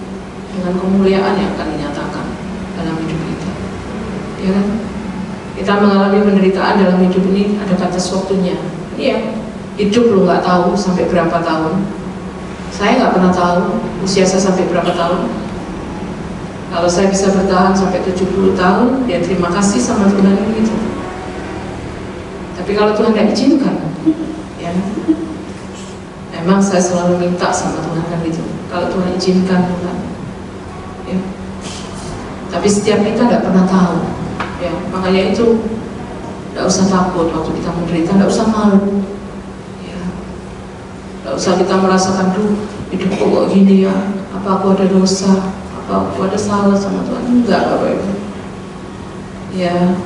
dengan kemuliaan yang akan dinyatakan dalam hidup kita. Ya kan? Kita mengalami penderitaan dalam hidup ini ada batas waktunya. Iya, hidup lo nggak tahu sampai berapa tahun. Saya nggak pernah tahu usia saya sampai berapa tahun. Kalau saya bisa bertahan sampai 70 tahun, ya terima kasih sama Tuhan gitu. Tapi kalau Tuhan tidak izinkan, ya, memang saya selalu minta sama Tuhan kan gitu. Kalau Tuhan izinkan Tuhan, ya. Tapi setiap kita tidak pernah tahu, ya. Makanya itu tidak usah takut waktu kita menderita, tidak usah malu, ya. Tidak usah kita merasakan hidup kok gini ya, apa aku ada dosa, apa aku ada salah sama Tuhan. Enggak, Bapak Ibu. Ya.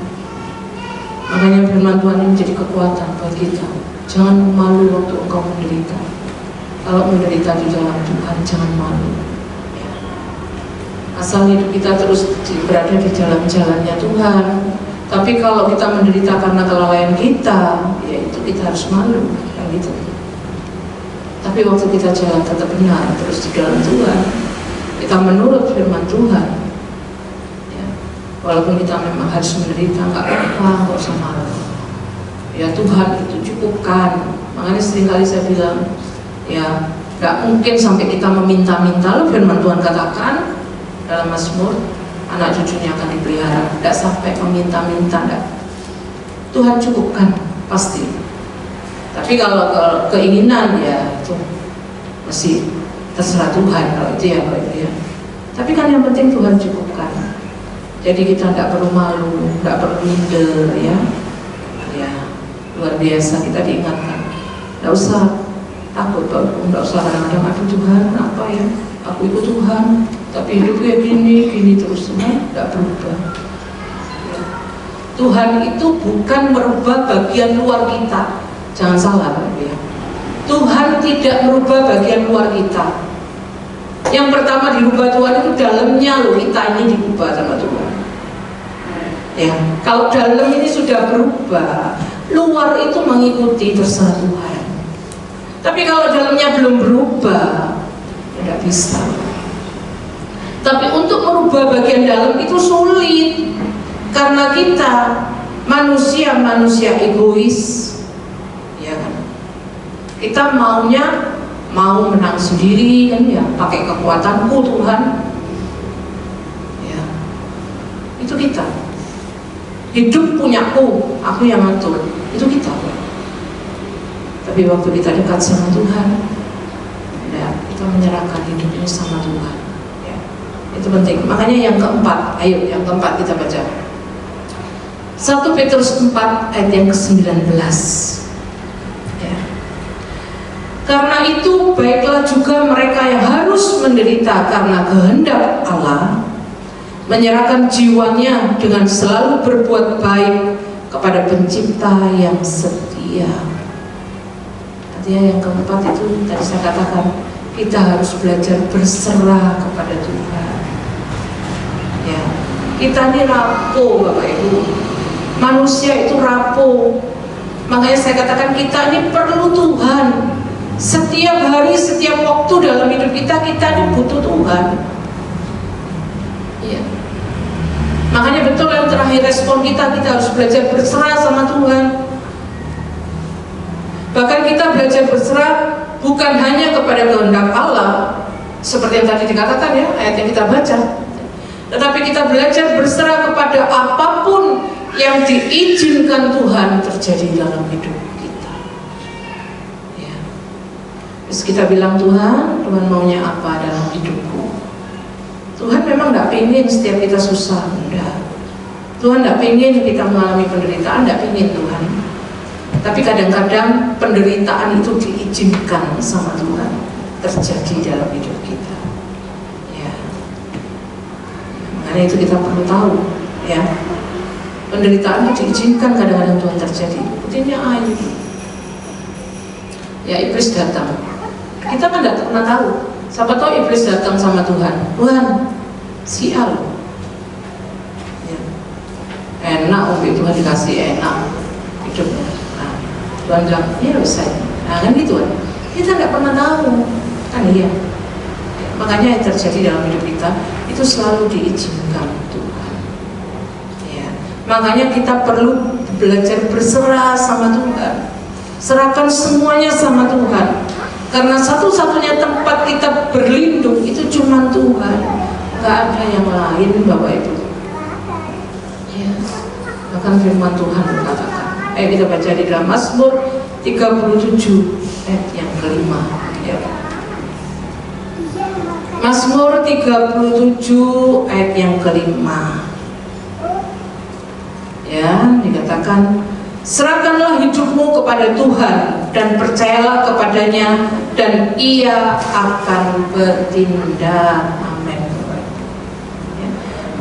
Makanya firman Tuhan ini menjadi kekuatan buat kita. Jangan malu waktu engkau menderita. Kalau menderita di dalam Tuhan, jangan malu. Ya. Asal hidup kita terus berada di dalam jalannya Tuhan. Tapi kalau kita menderita karena kelalaian kita, ya itu kita harus malu, kan gitu. Tapi waktu kita jalan tetap benar terus di dalam Tuhan, kita menurut firman Tuhan, ya, walaupun kita memang harus menderita, nggak apa-apa, nggak usah malu. Ya Tuhan itu cukupkan. Makanya seringkali saya bilang, ya nggak mungkin sampai kita meminta-minta. Loh, firman Tuhan katakan dalam Mazmur, anak cucunya akan dipelihara. Nggak sampai meminta-minta, nggak. Tuhan cukupkan pasti. Tapi kalau keinginan ya itu masih terserah Tuhan kalau itu ya, ya. Tapi kan yang penting Tuhan cukupkan. Jadi kita tidak perlu malu, tidak perlu minder, ya. Ya, luar biasa kita diingatkan. Tidak usah takut, tidak usah kadang-kadang aduh Tuhan apa ya? Aku ikut Tuhan, tapi hidup kayak gini terus, tidak berubah. Ya. Tuhan itu bukan merubah bagian luar kita. Jangan salah, ya. Tuhan tidak merubah bagian luar kita. Yang pertama dirubah Tuhan itu dalamnya loh, kita ini dirubah sama Tuhan. Ya, kalau dalam ini sudah berubah, luar itu mengikuti terserah Tuhan. Tapi kalau dalamnya belum berubah, tidak bisa. Tapi untuk merubah bagian dalam itu sulit, karena kita manusia egois. Ya kan? Kita mau menang sendiri kan ya, pakai kekuatanku Tuhan. Ya. Itu kita. Hidup punyaku, aku yang ngatur. Itu kita. Tapi waktu kita dekat sama Tuhan, ya, kita menyerahkan hidup ini sama Tuhan. Ya. Itu penting. Makanya yang keempat, ayo yang keempat kita baca. 1 Petrus 4 ayat yang ke-19. Karena itu baiklah juga mereka yang harus menderita karena kehendak Allah, menyerahkan jiwanya dengan selalu berbuat baik kepada Pencipta yang setia. Artinya yang keempat itu tadi saya katakan, kita harus belajar berserah kepada Tuhan. Ya, kita ini rapuh Bapak Ibu, manusia itu rapuh. Makanya saya katakan kita ini perlu Tuhan. Setiap hari, setiap waktu dalam hidup kita ini butuh Tuhan. Ya. Makanya betul yang terakhir respon kita harus belajar berserah sama Tuhan. Bahkan kita belajar berserah bukan hanya kepada kehendak Allah, seperti yang tadi dikatakan ya, ayat yang kita baca. Tetapi kita belajar berserah kepada apapun yang diizinkan Tuhan terjadi dalam hidup kita. Ya. Terus kita bilang Tuhan maunya apa dalam hidupku? Tuhan memang tidak ingin setiap kita susah, enggak. Tuhan tidak ingin kita mengalami penderitaan, tidak ingin Tuhan. Tapi kadang-kadang penderitaan itu diizinkan sama Tuhan terjadi dalam hidup kita. Ya. Makanya itu kita perlu tahu, ya. Penderitaan itu diizinkan kadang-kadang Tuhan terjadi. Buktinya Ayub. Ya, iblis datang. Kita kan tidak pernah tahu. Siapa tahu iblis datang sama Tuhan. Tuhan, sial. Ya. Enak, Tuhan dikasih enak hidupnya. Nah, Tuhan bilang, ya bisa. Nah kan gitu kan. Kita tidak pernah tahu. Kan iya. Makanya yang terjadi dalam hidup kita itu selalu diizinkan Tuhan. Ya. Makanya kita perlu belajar berserah sama Tuhan. Serahkan semuanya sama Tuhan. Karena satu-satunya tempat kita berlindung itu cuma Tuhan. Gak ada yang lain, Bapak Ibu. Ya. Bahkan firman Tuhan berkatakan. Kita baca di dalam Mazmur 37 ayat yang kelima. Ya. Mazmur 37 ayat yang kelima. Ya, dikatakan, serahkanlah hidupmu kepada Tuhan dan percayalah kepadanya dan Ia akan bertindak. Amin. Ya.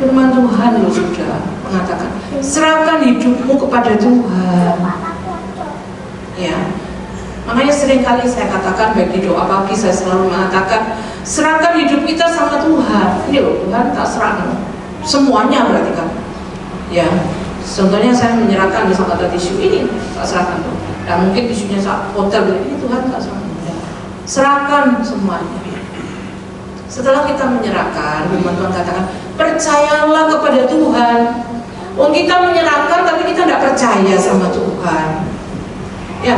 Firman Tuhan loh sudah mengatakan, serahkan hidupmu kepada Tuhan. Ya. Makanya seringkali saya katakan baik di doa pagi saya selalu mengatakan, serahkan hidup kita sama Tuhan. Ini loh, Tuhan tak serahkan semuanya berarti kan. Ya. Contohnya saya menyerahkan misalkan ada tisu ini, tak serahkan tuh. Dan mungkin tisunya hotel ini Tuhan tak serahkan. Serahkan semuanya. Setelah kita menyerahkan, firman Tuhan katakan, percayalah kepada Tuhan. Oh, kita menyerahkan tapi kita tidak percaya sama Tuhan. Ya,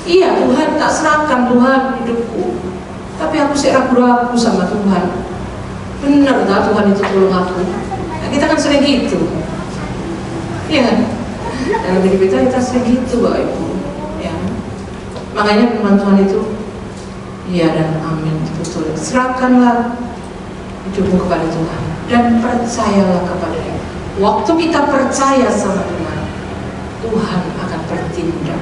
iya Tuhan tak serahkan Tuhan hidupku. Tapi aku sih ragu-ragu sama Tuhan. Benar tak Tuhan itu tolong aku? Nah, kita kan sering gitu. Ya, dalam hidup kita sering gitu, Bapak Ibu. Ya, makanya firman Tuhan itu, iya dan amin, betul. Serahkanlah hidupmu kepada Tuhan dan percayalah kepada-Nya. Waktu kita percaya sama Tuhan, Tuhan akan bertindak.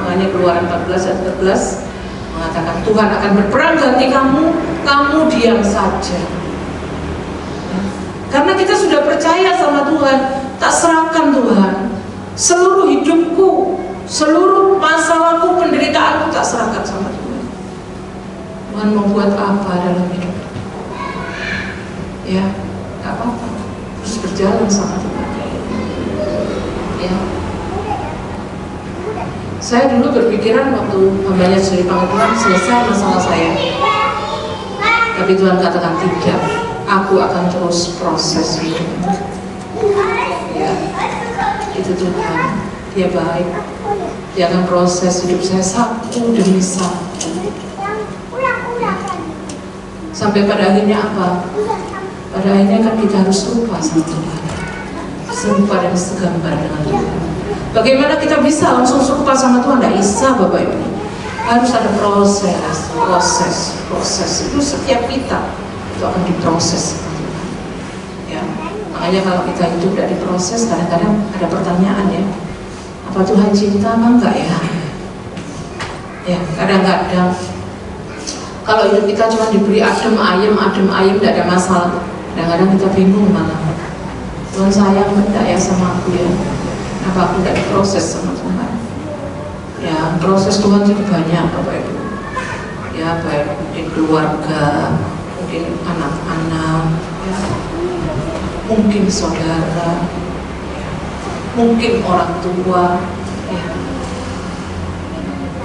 Makanya Keluaran 14 ayat 14 mengatakan Tuhan akan berperang ganti kamu, kamu diam saja. Ya. Karena kita sudah percaya sama Tuhan, tak serahkan Tuhan. Seluruh hidupku, seluruh masalahku, penderitaanku tak serahkan sama Tuhan. Tuhan mau buat apa dalam hidup? Ya, tak apa-apa. Terus berjalan sama Tuhan. Ya. Saya dulu berpikiran waktu hambanya sudah dipanggil Tuhan, selesai masalah saya. Tapi Tuhan katakan tidak, aku akan terus proses hidupmu. Ya, itu Tuhan, Dia baik. Dia akan proses hidup saya satu demi satu. Sampai pada akhirnya apa? Pada akhirnya kan kita harus serupa sama Tuhan, serupa dan segambar dengan Tuhan. Bagaimana kita bisa langsung serupa sama Tuhan? Tidak bisa, Bapak Ibu. Harus ada proses. Itu setiap kita itu akan diproses sama Tuhan. Ya, makanya kalau kita hidup tidak diproses, kadang-kadang ada pertanyaan ya, apa Tuhan cinta apa enggak ya? Ya, kadang-kadang kalau hidup kita cuma diberi adem ayem, tidak ada masalah. Kadang-kadang kita bingung malah, Tuhan sayang enggak ya sama aku ya? Apa aku tidak diproses sama Tuhan? Ya, proses Tuhan itu banyak, Bapak Ibu. Ya, baik mungkin keluarga, mungkin anak-anak, ya, mungkin saudara, ya, mungkin orang tua, ya,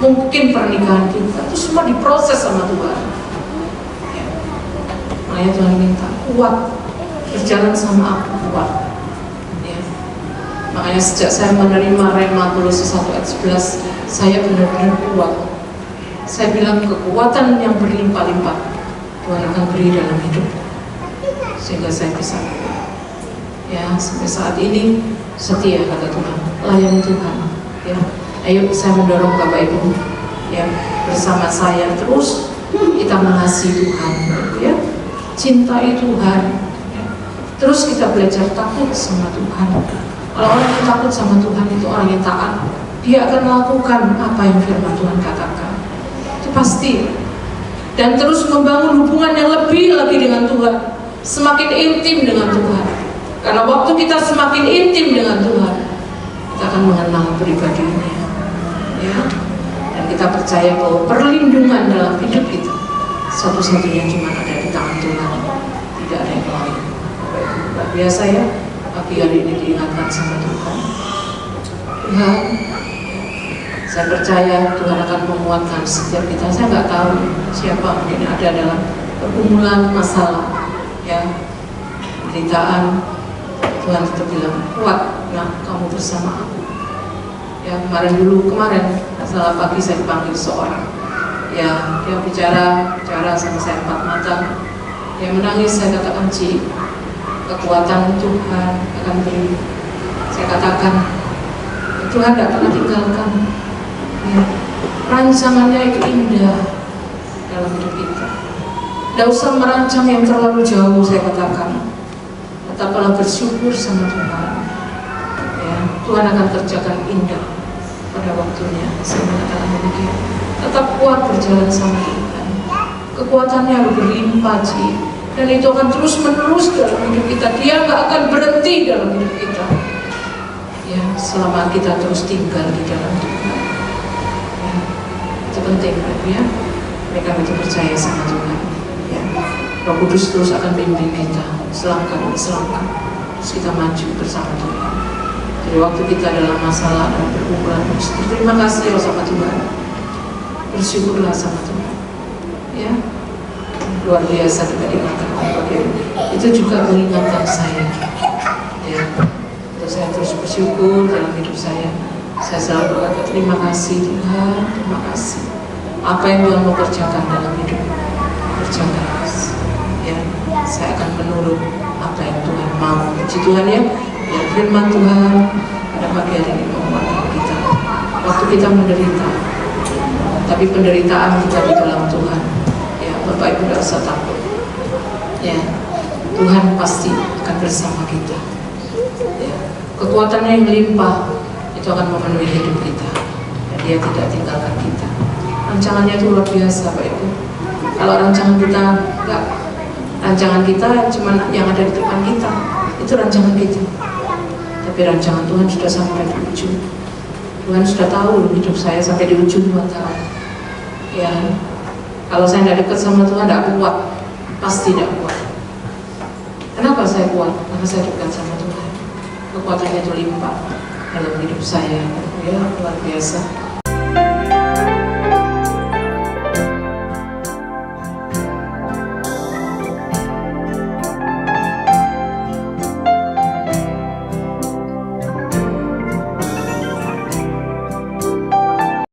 mungkin pernikahan kita, itu semua diproses sama Tuhan. Ya. Makanya Tuhan minta kuat, berjalan sama aku kuat. Makanya sejak saya menerima Rema Kolose 1 ayat 11, saya benar-benar kuat. Saya bilang kekuatan yang berlimpah-limpah Tuhan akan beri dalam hidup, sehingga saya bisa ya sampai saat ini setia kata Tuhan, layani Tuhan. Ya, ayo saya mendorong Bapak Ibu ya bersama saya terus kita mengasihi Tuhan, ya cintai Tuhan. Ya. Terus kita belajar takut sama Tuhan. Kalau orang yang takut sama Tuhan itu orang yang taat, dia akan melakukan apa yang firman Tuhan katakan. Itu pasti. Dan terus membangun hubungan yang lebih lagi dengan Tuhan, semakin intim dengan Tuhan. Karena waktu kita semakin intim dengan Tuhan, kita akan mengenal pribadinya, ya. Dan kita percaya bahwa perlindungan dalam hidup kita satu-satunya cuma ada di tangan Tuhan, tidak ada yang lain. Luar biasa ya. Pagi hari ini diingatkan sama Tuhan, Saya percaya Tuhan akan menguatkan setiap kita. Saya nggak tahu siapa mungkin ada dalam pergumulan masalah, ya, penderitaan. Tuhan tetap bilang, kuat, nah kamu bersama aku. Ya, kemarin salah pagi saya dipanggil seorang, ya, dia bicara sama saya empat mata, dia menangis. Saya katakan, Ci, kekuatan Tuhan akan beri. Saya katakan, Tuhan tidak pernah tinggalkan. Ya, rancangannya itu indah dalam hidup kita. Tidak usah merancang yang terlalu jauh, saya katakan. Tetaplah bersyukur sama Tuhan. Ya, Tuhan akan kerjakan indah pada waktunya. Saya mengatakan demikian. Tetap kuat berjalan sama Tuhan. Kekuatannya berlimpah, Ci. Dan itu akan terus menerus dalam hidup kita. Dia nggak akan berhenti dalam hidup kita. Ya, selama kita terus tinggal di dalam Tuhan. Ya, itu penting, ya. Mereka itu percaya sama Tuhan. Ya, Roh Kudus terus akan bimbing kita selangkah demi selangkah. Terus kita maju bersama Tuhan. Jadi waktu kita dalam masalah dan pergumulan, terima kasih sama Tuhan. Bersyukurlah sama Tuhan. Ya, luar biasa kita dimakan. Itu juga mengingatkan saya. Ya, saya terus bersyukur dalam hidup saya. Saya selalu berkata terima kasih Tuhan, terima kasih. Apa yang Tuhan mau kerjakan dalam hidup, kerjakan. Ya, saya akan menurut apa yang Tuhan mau. Puji Tuhan, ya. Biar firman Tuhan pada pagi hari ini menguatkan kita. Waktu kita menderita, tapi penderitaan kita di dalam Tuhan. Ya, Bapak Ibu tidak usah takut. Ya, Tuhan pasti akan bersama kita. Ya, kekuatannya yang limpah itu akan memenuhi hidup kita, dan Dia tidak tinggalkan kita. Rancangannya itu luar biasa, Bapak Ibu. Kalau rancangan kita enggak, rancangan kita cuma yang ada di depan kita, itu rancangan kita. Tapi rancangan Tuhan sudah sampai di ujung. Tuhan sudah tahu hidup saya sampai di ujung 2 tahun. Ya, kalau saya tidak dekat sama Tuhan, tidak kuat, pasti tidak kuat. Kenapa saya kuat? Karena saya dekat sama Tuhan. Kekuatannya itu limpah dalam hidup saya. Ya, luar biasa.